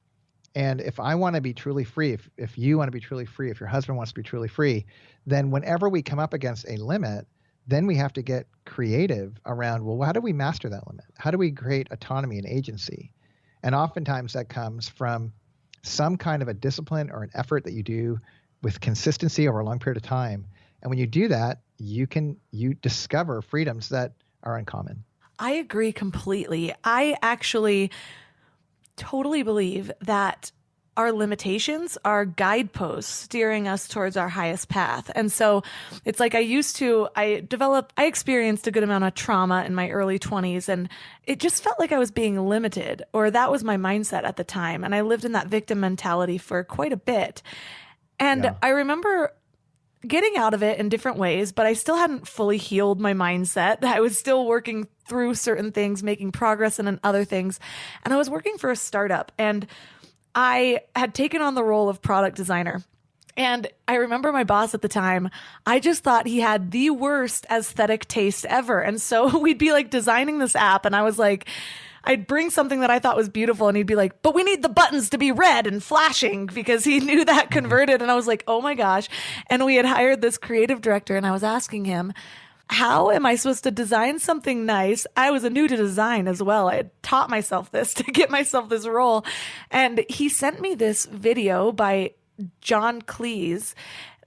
And if I want to be truly free, if you want to be truly free, if your husband wants to be truly free, then whenever we come up against a limit, then we have to get creative around, well, how do we master that limit? How do we create autonomy and agency? And oftentimes that comes from some kind of a discipline or an effort that you do with consistency over a long period of time. And when you do that, you discover freedoms that are uncommon. I agree completely. I actually totally believe that our limitations are guideposts steering us towards our highest path. And so it's like I experienced a good amount of trauma in my early 20s, and it just felt like I was being limited, or that was my mindset at the time. And I lived in that victim mentality for quite a bit. And I remember getting out of it in different ways, but I still hadn't fully healed my mindset. I was still working through certain things, making progress in other things. And I was working for a startup, and I had taken on the role of product designer. And I remember my boss at the time, I just thought he had the worst aesthetic taste ever. And so we'd be like designing this app, and I was like, I'd bring something that I thought was beautiful, and he'd be like, but we need the buttons to be red and flashing, because he knew that converted. And I was like, oh my gosh. And we had hired this creative director, and I was asking him, how am I supposed to design something nice? I was new to design as well. I had taught myself this to get myself this role. And he sent me this video by John Cleese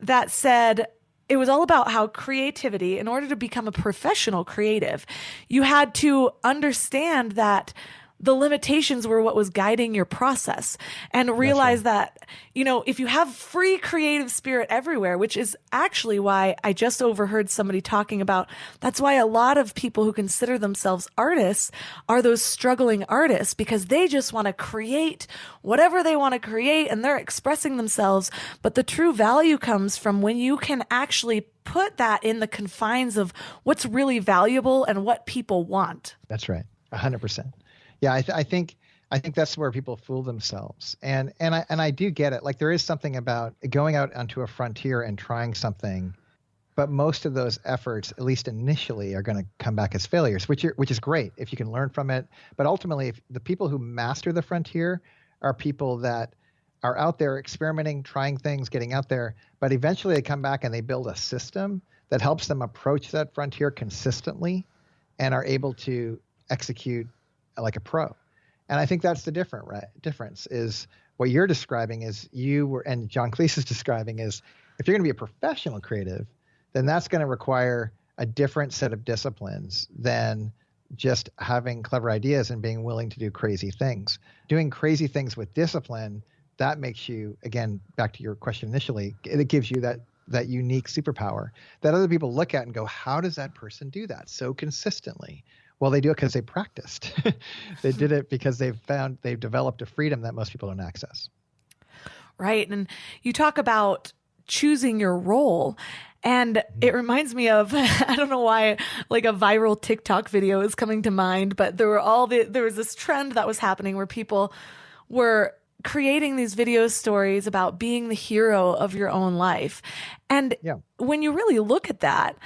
that said, it was all about how creativity, in order to become a professional creative, you had to understand that the limitations were what was guiding your process, and realize that, if you have free creative spirit everywhere, which is actually why I just overheard somebody talking about, that's why a lot of people who consider themselves artists are those struggling artists, because they just want to create whatever they want to create and they're expressing themselves. But the true value comes from when you can actually put that in the confines of what's really valuable and what people want. That's right. 100%. Yeah, I think that's where people fool themselves, and I do get it. Like, there is something about going out onto a frontier and trying something, but most of those efforts, at least initially, are going to come back as failures, which is great if you can learn from it. But ultimately, if the people who master the frontier are people that are out there experimenting, trying things, getting out there, but eventually they come back and they build a system that helps them approach that frontier consistently and are able to execute like a pro. And I think that's the difference is what you're describing is and John Cleese is describing is, if you're going to be a professional creative, then that's going to require a different set of disciplines than just having clever ideas and being willing to do crazy things. Doing crazy things with discipline, that makes you, again, back to your question initially, it gives you that unique superpower that other people look at and go, how does that person do that so consistently? Well, they do it because they practiced. They did it because they've developed a freedom that most people don't access. Right. And you talk about choosing your role. And it reminds me of, I don't know why, like a viral TikTok video is coming to mind, but there was this trend that was happening where people were creating these video stories about being the hero of your own life. And when you really look at that,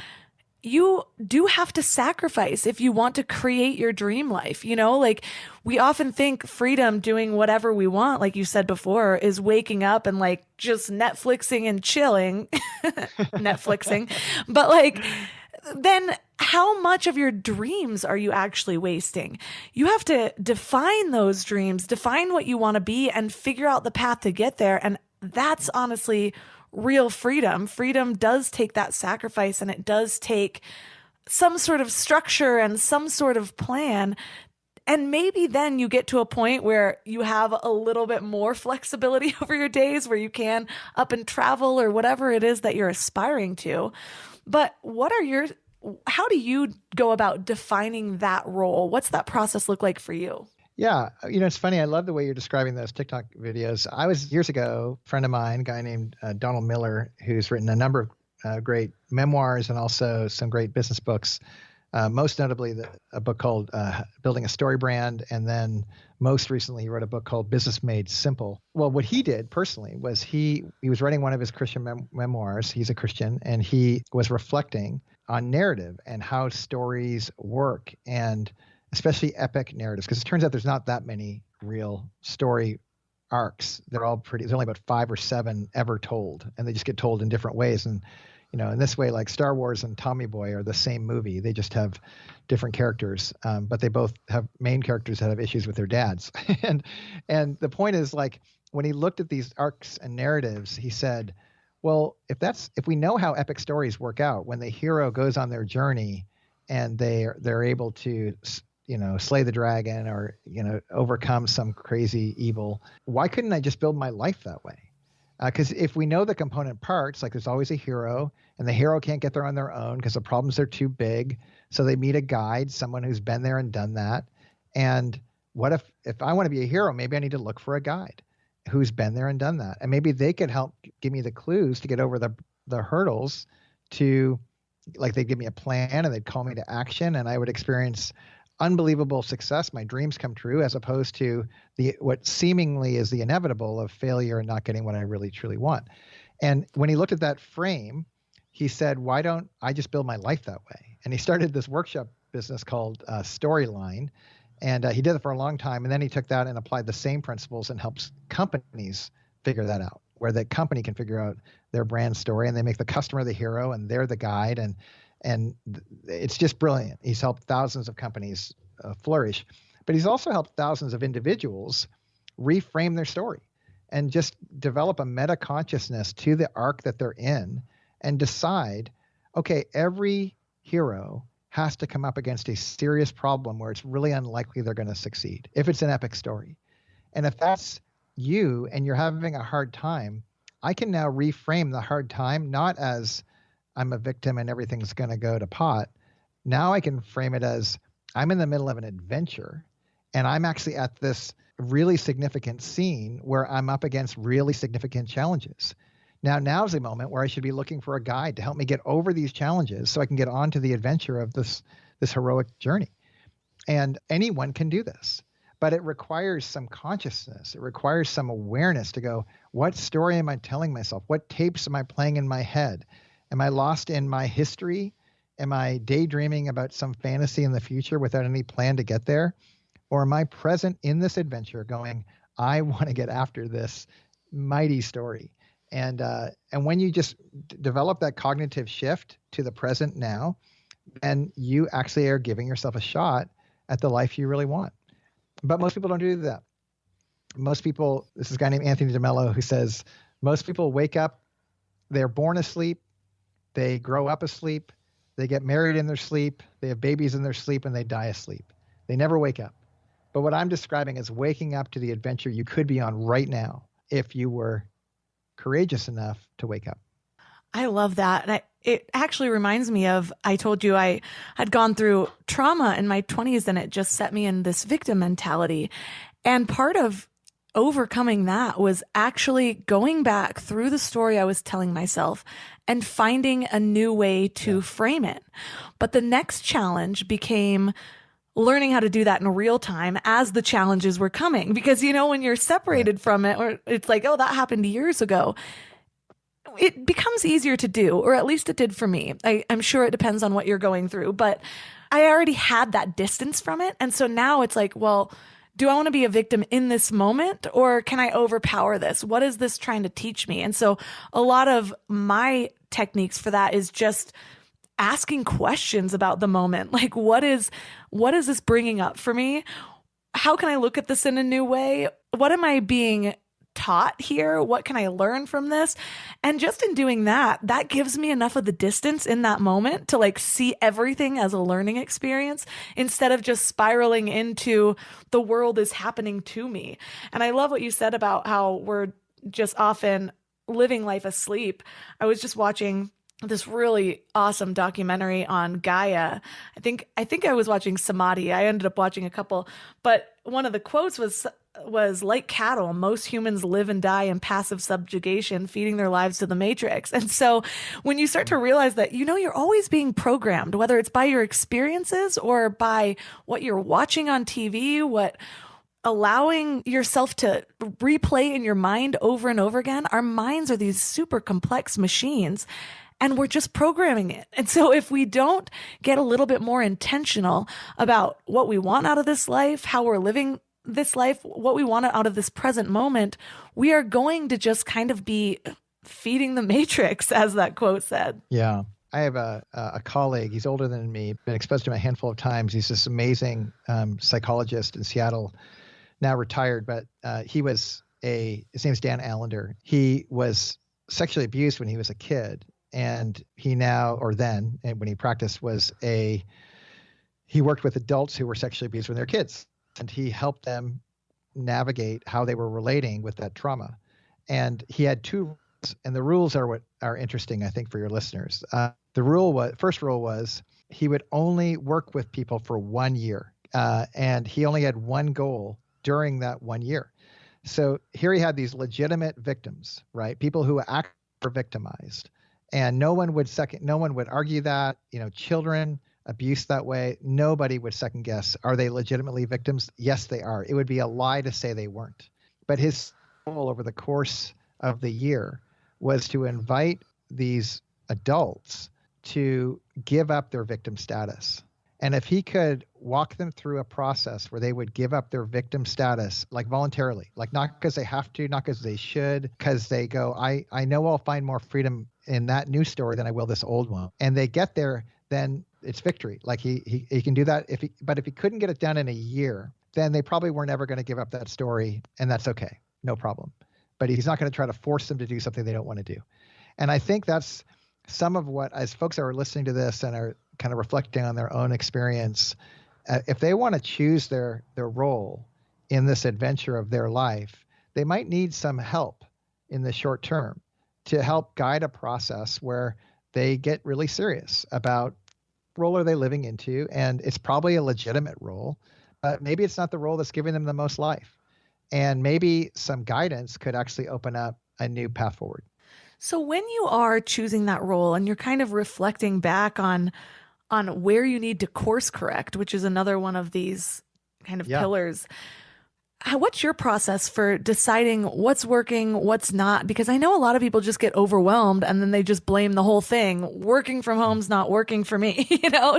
you do have to sacrifice if you want to create your dream life. Like, we often think freedom, doing whatever we want, like you said before, is waking up and like just Netflixing and chilling, Netflixing. But like, then how much of your dreams are you actually wasting? You have to define those dreams, define what you want to be, and figure out the path to get there. And that's honestly real freedom. Freedom does take that sacrifice, and it does take some sort of structure and some sort of plan. And maybe then you get to a point where you have a little bit more flexibility over your days, where you can up and travel or whatever it is that you're aspiring to. But how do you go about defining that role? What's that process look like for you? Yeah. It's funny. I love the way you're describing those TikTok videos. I was years ago, a friend of mine, a guy named Donald Miller, who's written a number of great memoirs and also some great business books, most notably a book called Building a Story Brand. And then most recently, he wrote a book called Business Made Simple. Well, what he did personally was he was writing one of his Christian memoirs. He's a Christian, and he was reflecting on narrative and how stories work, and especially epic narratives, because it turns out there's not that many real story arcs. They're all there's only about 5 or 7 ever told, and they just get told in different ways. And, in this way, like Star Wars and Tommy Boy are the same movie. They just have different characters, but they both have main characters that have issues with their dads. and the point is, like, when he looked at these arcs and narratives, he said, well, if we know how epic stories work out, when the hero goes on their journey and they're able to slay the dragon or, overcome some crazy evil, why couldn't I just build my life that way? Because if we know the component parts, like there's always a hero, and the hero can't get there on their own because the problems are too big. So they meet a guide, someone who's been there and done that. And what if I want to be a hero, maybe I need to look for a guide who's been there and done that. And maybe they could help give me the clues to get over the hurdles to, like, they'd give me a plan and they'd call me to action, and I would experience unbelievable success. My dreams come true, as opposed to what seemingly is the inevitable of failure and not getting what I really truly want. And when he looked at that frame, he said, why don't I just build my life that way? And he started this workshop business called Storyline. And he did it for a long time. And then he took that and applied the same principles and helps companies figure that out, where the company can figure out their brand story, and they make the customer the hero and they're the guide. And it's just brilliant. He's helped thousands of companies flourish, but he's also helped thousands of individuals reframe their story and just develop a meta consciousness to the arc that they're in, and decide, okay, every hero has to come up against a serious problem where it's really unlikely they're going to succeed, if it's an epic story. And if that's you and you're having a hard time, I can now reframe the hard time not as I'm a victim and everything's going to go to pot. Now I can frame it as I'm in the middle of an adventure and I'm actually at this really significant scene where I'm up against really significant challenges. Now's the moment where I should be looking for a guide to help me get over these challenges so I can get onto the adventure of this heroic journey. And anyone can do this, but it requires some consciousness. It requires some awareness to go, what story am I telling myself? What tapes am I playing in my head? Am I lost in my history? Am I daydreaming about some fantasy in the future without any plan to get there? Or am I present in this adventure going, I want to get after this mighty story? And when you just develop that cognitive shift to the present now, then you actually are giving yourself a shot at the life you really want. But most people don't do that. Most people, this is a guy named Anthony DeMello who says, most people wake up, they're born asleep, they grow up asleep, they get married in their sleep, they have babies in their sleep, and they die asleep. They never wake up. But what I'm describing is waking up to the adventure you could be on right now if you were courageous enough to wake up. I love that. And it actually reminds me of, I told you I had gone through trauma in my 20s and it just set me in this victim mentality. And part of overcoming that was actually going back through the story I was telling myself and finding a new way to frame it. But the next challenge became learning how to do that in real time as the challenges were coming. Because, when you're separated from it, or it's like, oh, that happened years ago, it becomes easier to do, or at least it did for me. I'm sure it depends on what you're going through, but I already had that distance from it. And so now it's like, well, do I want to be a victim in this moment, or can I overpower this? What is this trying to teach me? And so a lot of my techniques for that is just asking questions about the moment. Like, what is this bringing up for me? How can I look at this in a new way? What am I being taught here? What can I learn from this? And just in doing that, that gives me enough of the distance in that moment to see everything as a learning experience instead of just spiraling into the world is happening to me. And I love what you said about how we're just often living life asleep. I was just watching this really awesome documentary on Gaia. I think I was watching Samadhi. I ended up watching a couple, but one of the quotes was like cattle, most humans live and die in passive subjugation, feeding their lives to the matrix. And so when you start to realize that, you're always being programmed, whether it's by your experiences or by what you're watching on TV, allowing yourself to replay in your mind over and over again. Our minds are these super complex machines, and we're just programming it. And so if we don't get a little bit more intentional about what we want out of this life, how we're living this life, what we want out of this present moment, we are going to just kind of be feeding the matrix, as that quote said. Yeah. I have a colleague, he's older than me, been exposed to him a handful of times. He's this amazing psychologist in Seattle, now retired, but his name's Dan Allender. He was sexually abused when he was a kid. And he now, or then, and when he practiced, he worked with adults who were sexually abused when they were kids. And he helped them navigate how they were relating with that trauma. And he had two rules, and the rules are what are interesting, I think, for your listeners. First rule was he would only work with people for 1 year. And he only had one goal during that 1 year. So here he had these legitimate victims, right? People who were victimized. And no one would argue that, children abuse that way. Nobody would second guess. Are they legitimately victims? Yes, they are. It would be a lie to say they weren't. But his goal over the course of the year was to invite these adults to give up their victim status. And if he could walk them through a process where they would give up their victim status, like voluntarily, like not because they have to, not because they should, because they go, I know I'll find more freedom in that new story than I will this old one. And they get there, then it's victory. Like he can do that. But if he couldn't get it done in a year, then they probably were never going to give up that story. And that's okay. No problem. But he's not going to try to force them to do something they don't want to do. And I think that's some of what, as folks are listening to this and are kind of reflecting on their own experience, if they want to choose their role in this adventure of their life, they might need some help in the short term to help guide a process where they get really serious about role are they living into, and it's probably a legitimate role, but maybe it's not the role that's giving them the most life. And maybe some guidance could actually open up a new path forward. So when you are choosing that role and you're kind of reflecting back on where you need to course correct, which is another one of these kind of pillars, what's your process for deciding what's working, what's not? Because I know a lot of people just get overwhelmed and then they just blame the whole thing. Working from home's not working for me,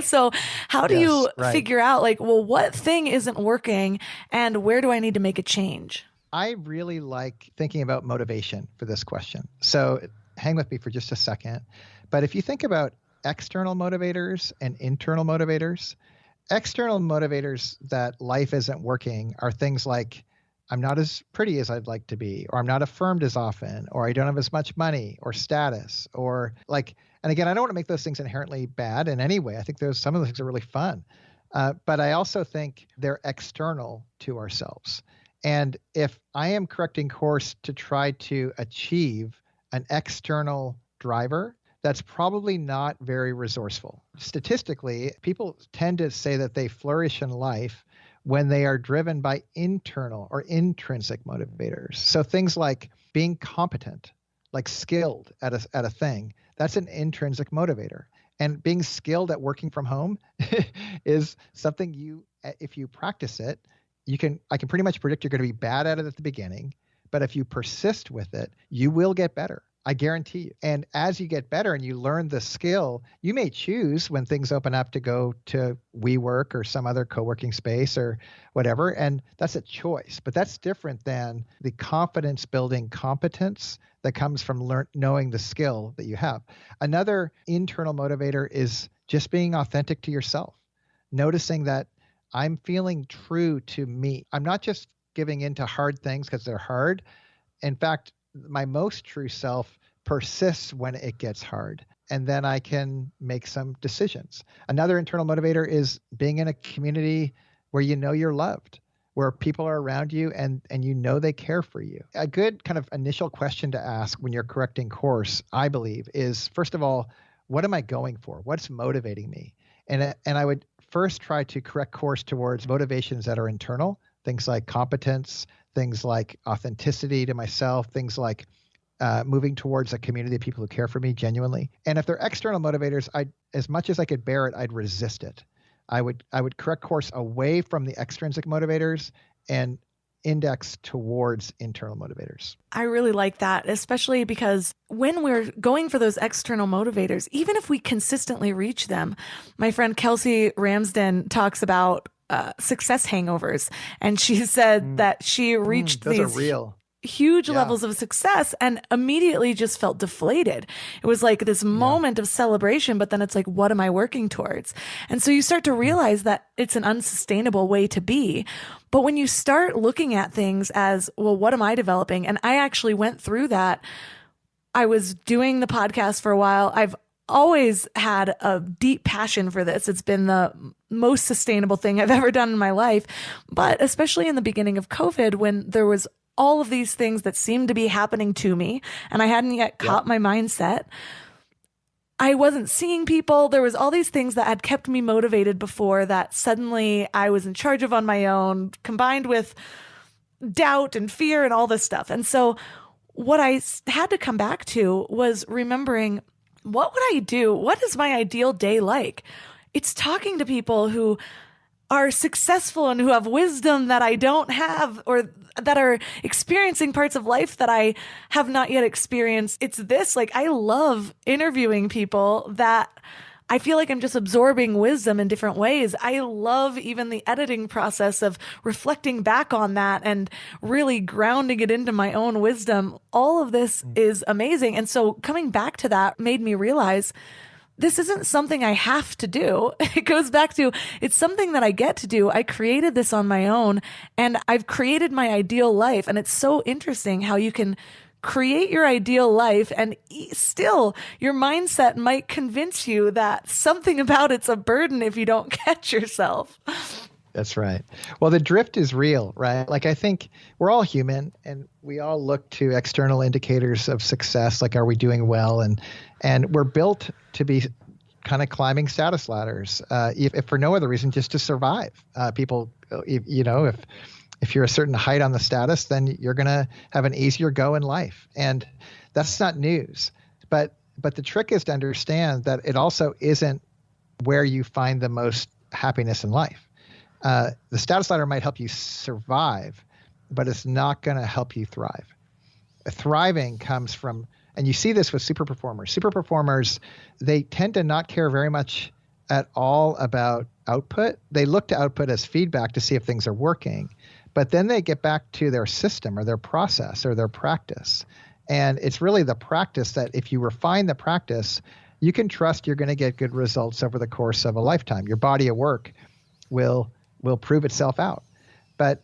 So how do you figure out what thing isn't working and where do I need to make a change? I really like thinking about motivation for this question. So hang with me for just a second. But if you think about external motivators and internal motivators, external motivators that life isn't working are things like, I'm not as pretty as I'd like to be, or I'm not affirmed as often, or I don't have as much money or status, or and again, I don't want to make those things inherently bad in any way. I think some of those things are really fun. But I also think they're external to ourselves. And if I am correcting course to try to achieve an external driver, that's probably not very resourceful. Statistically, people tend to say that they flourish in life when they are driven by internal or intrinsic motivators. So things like being competent, like skilled at a thing, that's an intrinsic motivator. And being skilled at working from home is something if you practice it, I can pretty much predict you're going to be bad at it at the beginning, but if you persist with it, you will get better. I guarantee you. And as you get better and you learn the skill, you may choose when things open up to go to WeWork or some other co-working space or whatever. And that's a choice, but that's different than the confidence building competence that comes from knowing the skill that you have. Another internal motivator is just being authentic to yourself, noticing that I'm feeling true to me. I'm not just giving into hard things because they're hard. In fact, my most true self persists when it gets hard, and then I can make some decisions. Another internal motivator is being in a community where you know you're loved, where people are around you and you know they care for you. A good kind of initial question to ask when you're correcting course, I believe, is first of all, what am I going for? What's motivating me? And I would first try to correct course towards motivations that are internal, things like competence, things like authenticity to myself, things like moving towards a community of people who care for me genuinely. And if they're external motivators, as much as I could bear it, I'd resist it. I would correct course away from the extrinsic motivators and index towards internal motivators. I really like that, especially because when we're going for those external motivators, even if we consistently reach them, my friend Kelsey Ramsden talks about success hangovers. And she said that she reached those these are real. Huge levels of success and immediately just felt deflated. It was like this moment of celebration, but then it's like, what am I working towards? And so you start to realize that it's an unsustainable way to be. But when you start looking at things as, well, what am I developing? And I actually went through that. I was doing the podcast for a while. I've always had a deep passion for this. It's been the most sustainable thing I've ever done in my life. But especially in the beginning of COVID, when there was all of these things that seemed to be happening to me, and I hadn't yet caught my mindset. I wasn't seeing people. There was all these things that had kept me motivated before that suddenly I was in charge of on my own, combined with doubt and fear and all this stuff. And so what I had to come back to was remembering, what would I do? What is my ideal day like? It's talking to people who are successful and who have wisdom that I don't have, or that are experiencing parts of life that I have not yet experienced. It's this, I love interviewing people that I feel like I'm just absorbing wisdom in different ways. I love even the editing process of reflecting back on that and really grounding it into my own wisdom. All of this is amazing. And so coming back to that made me realize this isn't something I have to do. It goes back to, it's something that I get to do. I created this on my own and I've created my ideal life. And it's so interesting how you can create your ideal life, and still your mindset might convince you that something about it's a burden if you don't catch yourself. That's right. Well, the drift is real, right? Like, I think we're all human and we all look to external indicators of success. Like, are we doing well? And we're built to be kind of climbing status ladders, if for no other reason, just to survive. People, if you're a certain height on the status, then you're going to have an easier go in life. And that's not news. But the trick is to understand that it also isn't where you find the most happiness in life. The status ladder might help you survive, but it's not going to help you thrive. Thriving comes from, and you see this with super performers. Super performers, they tend to not care very much at all about output. They look to output as feedback to see if things are working, but then they get back to their system or their process or their practice. And it's really the practice that if you refine the practice, you can trust you're going to get good results over the course of a lifetime. Your body of work will prove itself out. But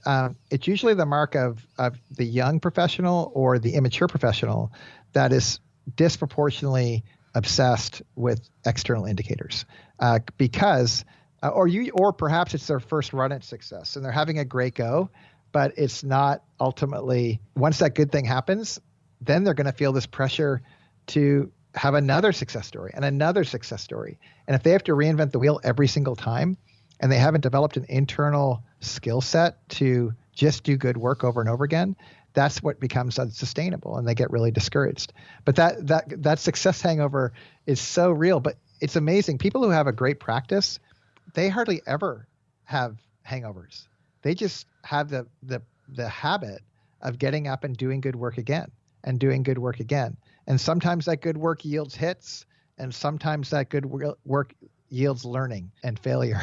it's usually the mark of the young professional or the immature professional that is disproportionately obsessed with external indicators because or perhaps it's their first run at success and they're having a great go, but it's not ultimately, once that good thing happens, then they're going to feel this pressure to have another success story and another success story. And if they have to reinvent the wheel every single time, and they haven't developed an internal skill set to just do good work over and over again, that's what becomes unsustainable, and they get really discouraged. But that success hangover is so real, but it's amazing. People who have a great practice, they hardly ever have hangovers. They just have the habit of getting up and doing good work again and doing good work again. And sometimes that good work yields hits, and sometimes that good work yields learning and failure,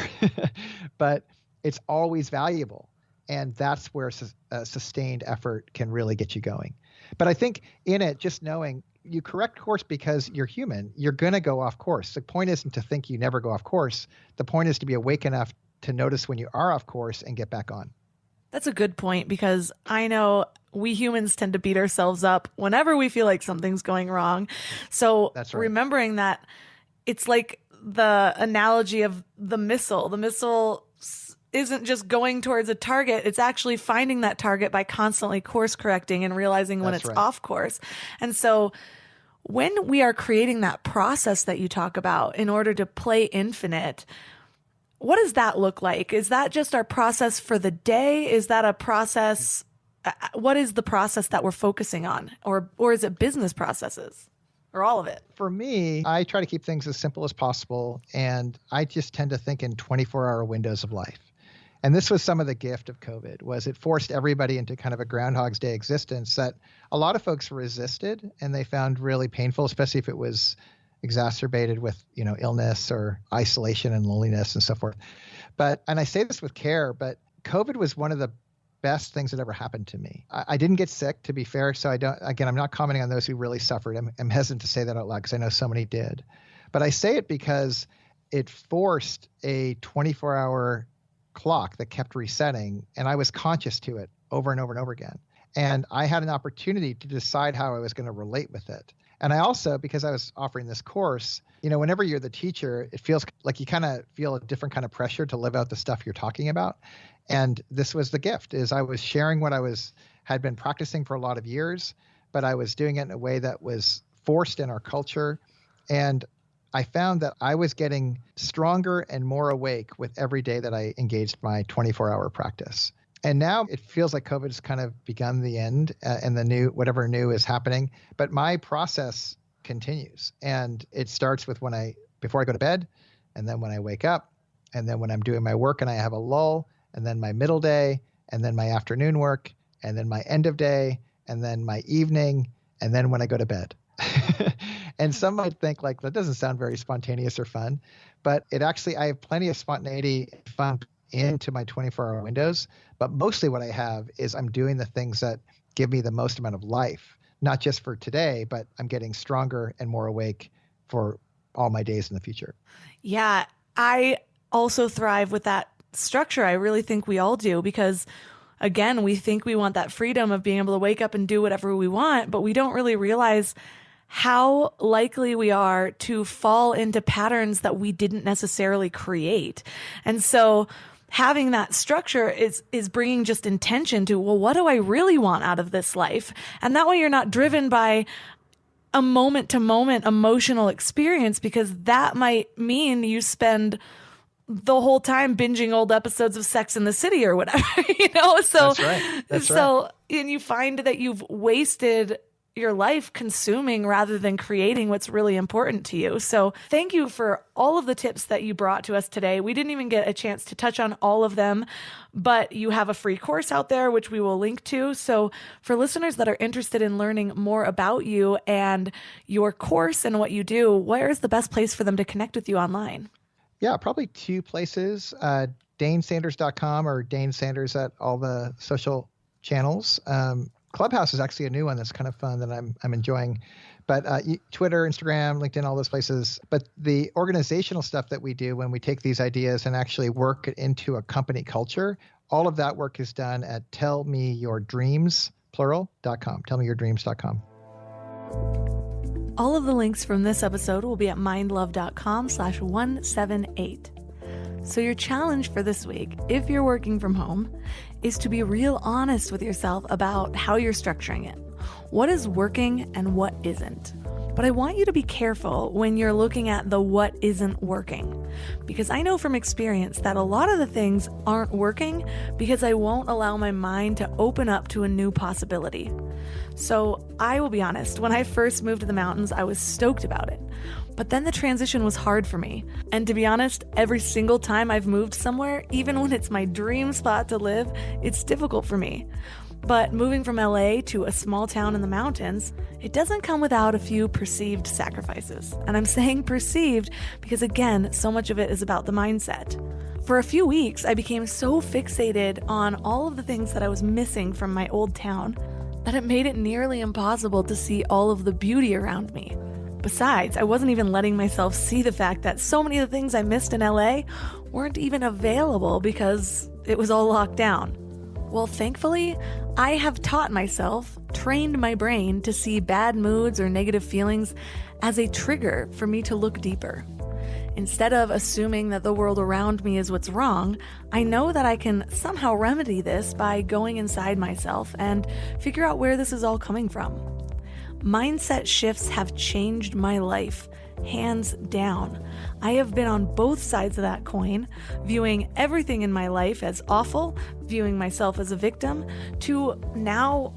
but it's always valuable. And that's where sustained effort can really get you going. But I think in it, just knowing you correct course because you're human, you're going to go off course. The point isn't to think you never go off course. The point is to be awake enough to notice when you are off course and get back on. That's a good point, because I know we humans tend to beat ourselves up whenever we feel like something's going wrong. So That's right. Remembering that, it's like the analogy of the missile. The missile isn't just going towards a target. It's actually finding that target by constantly course correcting and realizing when That's it's right. off course. And so when we are creating that process that you talk about in order to play infinite, what does that look like? Is that just our process for the day? Is that a process? What is the process that we're focusing on? Or is it business processes? Or all of it? For me, I try to keep things as simple as possible, and I just tend to think in 24-hour windows of life. And this was some of the gift of COVID, was it forced everybody into kind of a Groundhog's Day existence that a lot of folks resisted and they found really painful, especially if it was exacerbated with, illness or isolation and loneliness and so forth. And I say this with care, but COVID was one of the best things that ever happened to me. I didn't get sick, to be fair. So I'm not commenting on those who really suffered. I'm hesitant to say that out loud because I know so many did. But I say it because it forced a 24-hour clock that kept resetting, and I was conscious to it over and over and over again. And I had an opportunity to decide how I was going to relate with it. And I also, because I was offering this course, whenever you're the teacher, it feels like you kind of feel a different kind of pressure to live out the stuff you're talking about. And this was the gift, is I was sharing what had been practicing for a lot of years, but I was doing it in a way that was forced in our culture. And I found that I was getting stronger and more awake with every day that I engaged my 24-hour practice. And now it feels like COVID's kind of begun the end and whatever new is happening. But my process continues. And it starts with before I go to bed, and then when I wake up, and then when I'm doing my work and I have a lull, and then my middle day, and then my afternoon work, and then my end of day, and then my evening, and then when I go to bed. And some might think like that doesn't sound very spontaneous or fun, but I have plenty of spontaneity and fun into my 24-hour windows. But mostly what I have is I'm doing the things that give me the most amount of life, not just for today, but I'm getting stronger and more awake for all my days in the future. Yeah, I also thrive with that structure. I really think we all do, because again, we think we want that freedom of being able to wake up and do whatever we want, but we don't really realize how likely we are to fall into patterns that we didn't necessarily create. And so having that structure is bringing just intention to, well, what do I really want out of this life? And that way you're not driven by a moment to moment emotional experience, because that might mean you spend the whole time binging old episodes of Sex and the City or whatever, So, That's right. And you find that you've wasted your life consuming rather than creating what's really important to you. So thank you for all of the tips that you brought to us today. We didn't even get a chance to touch on all of them, but you have a free course out there, which we will link to. So for listeners that are interested in learning more about you and your course and what you do, where is the best place for them to connect with you online? Yeah, probably 2 places, DaneSanders.com or Dane Sanders at all the social channels. Clubhouse is actually a new one that's kind of fun that I'm enjoying. But Twitter, Instagram, LinkedIn, all those places. But the organizational stuff that we do when we take these ideas and actually work it into a company culture, all of that work is done at tellmeyourdreams.com, tellmeyourdreams.com. All of the links from this episode will be at mindlove.com/178. So your challenge for this week, if you're working from home, is to be real honest with yourself about how you're structuring it. What is working and what isn't? But I want you to be careful when you're looking at the what isn't working, because I know from experience that a lot of the things aren't working because I won't allow my mind to open up to a new possibility. So I will be honest, when I first moved to the mountains, I was stoked about it. But then the transition was hard for me. And to be honest, every single time I've moved somewhere, even when it's my dream spot to live, it's difficult for me. But moving from LA to a small town in the mountains, it doesn't come without a few perceived sacrifices. And I'm saying perceived because, again, so much of it is about the mindset. For a few weeks, I became so fixated on all of the things that I was missing from my old town that it made it nearly impossible to see all of the beauty around me. Besides, I wasn't even letting myself see the fact that so many of the things I missed in LA weren't even available because it was all locked down. Well, thankfully, I have taught myself, trained my brain to see bad moods or negative feelings as a trigger for me to look deeper. Instead of assuming that the world around me is what's wrong, I know that I can somehow remedy this by going inside myself and figure out where this is all coming from. Mindset shifts have changed my life, hands down. I have been on both sides of that coin, viewing everything in my life as awful, viewing myself as a victim, to now,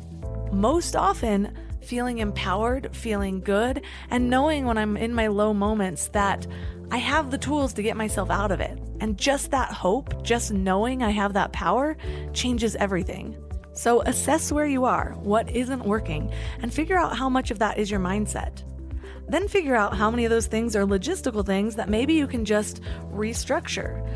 most often, feeling empowered, feeling good, and knowing when I'm in my low moments that I have the tools to get myself out of it. And just that hope, just knowing I have that power, changes everything. So assess where you are, what isn't working, and figure out how much of that is your mindset. Then figure out how many of those things are logistical things that maybe you can just restructure.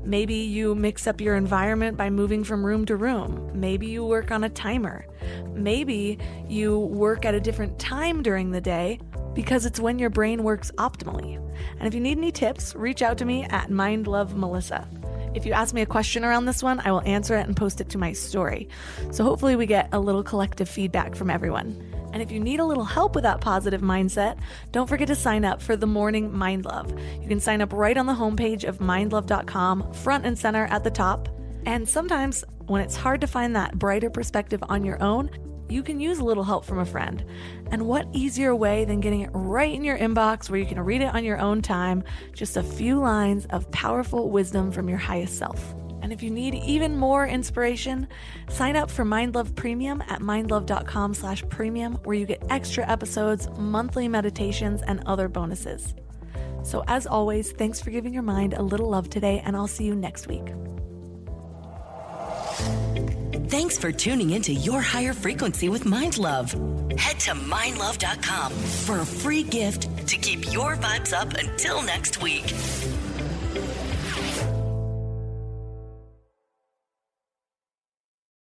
Maybe you mix up your environment by moving from room to room. Maybe you work on a timer. Maybe you work at a different time during the day because it's when your brain works optimally. And if you need any tips, reach out to me at MindLoveMelissa. If you ask me a question around this one, I will answer it and post it to my story. So hopefully we get a little collective feedback from everyone. And if you need a little help with that positive mindset, don't forget to sign up for the Morning Mind Love. You can sign up right on the homepage of mindlove.com, front and center at the top. And sometimes when it's hard to find that brighter perspective on your own, you can use a little help from a friend. And what easier way than getting it right in your inbox where you can read it on your own time, just a few lines of powerful wisdom from your highest self. And if you need even more inspiration, sign up for Mind Love Premium at mindlove.com/premium, where you get extra episodes, monthly meditations, and other bonuses. So as always, thanks for giving your mind a little love today, and I'll see you next week. Thanks for tuning into Your Higher Frequency with Mind Love. Head to mindlove.com for a free gift to keep your vibes up until next week.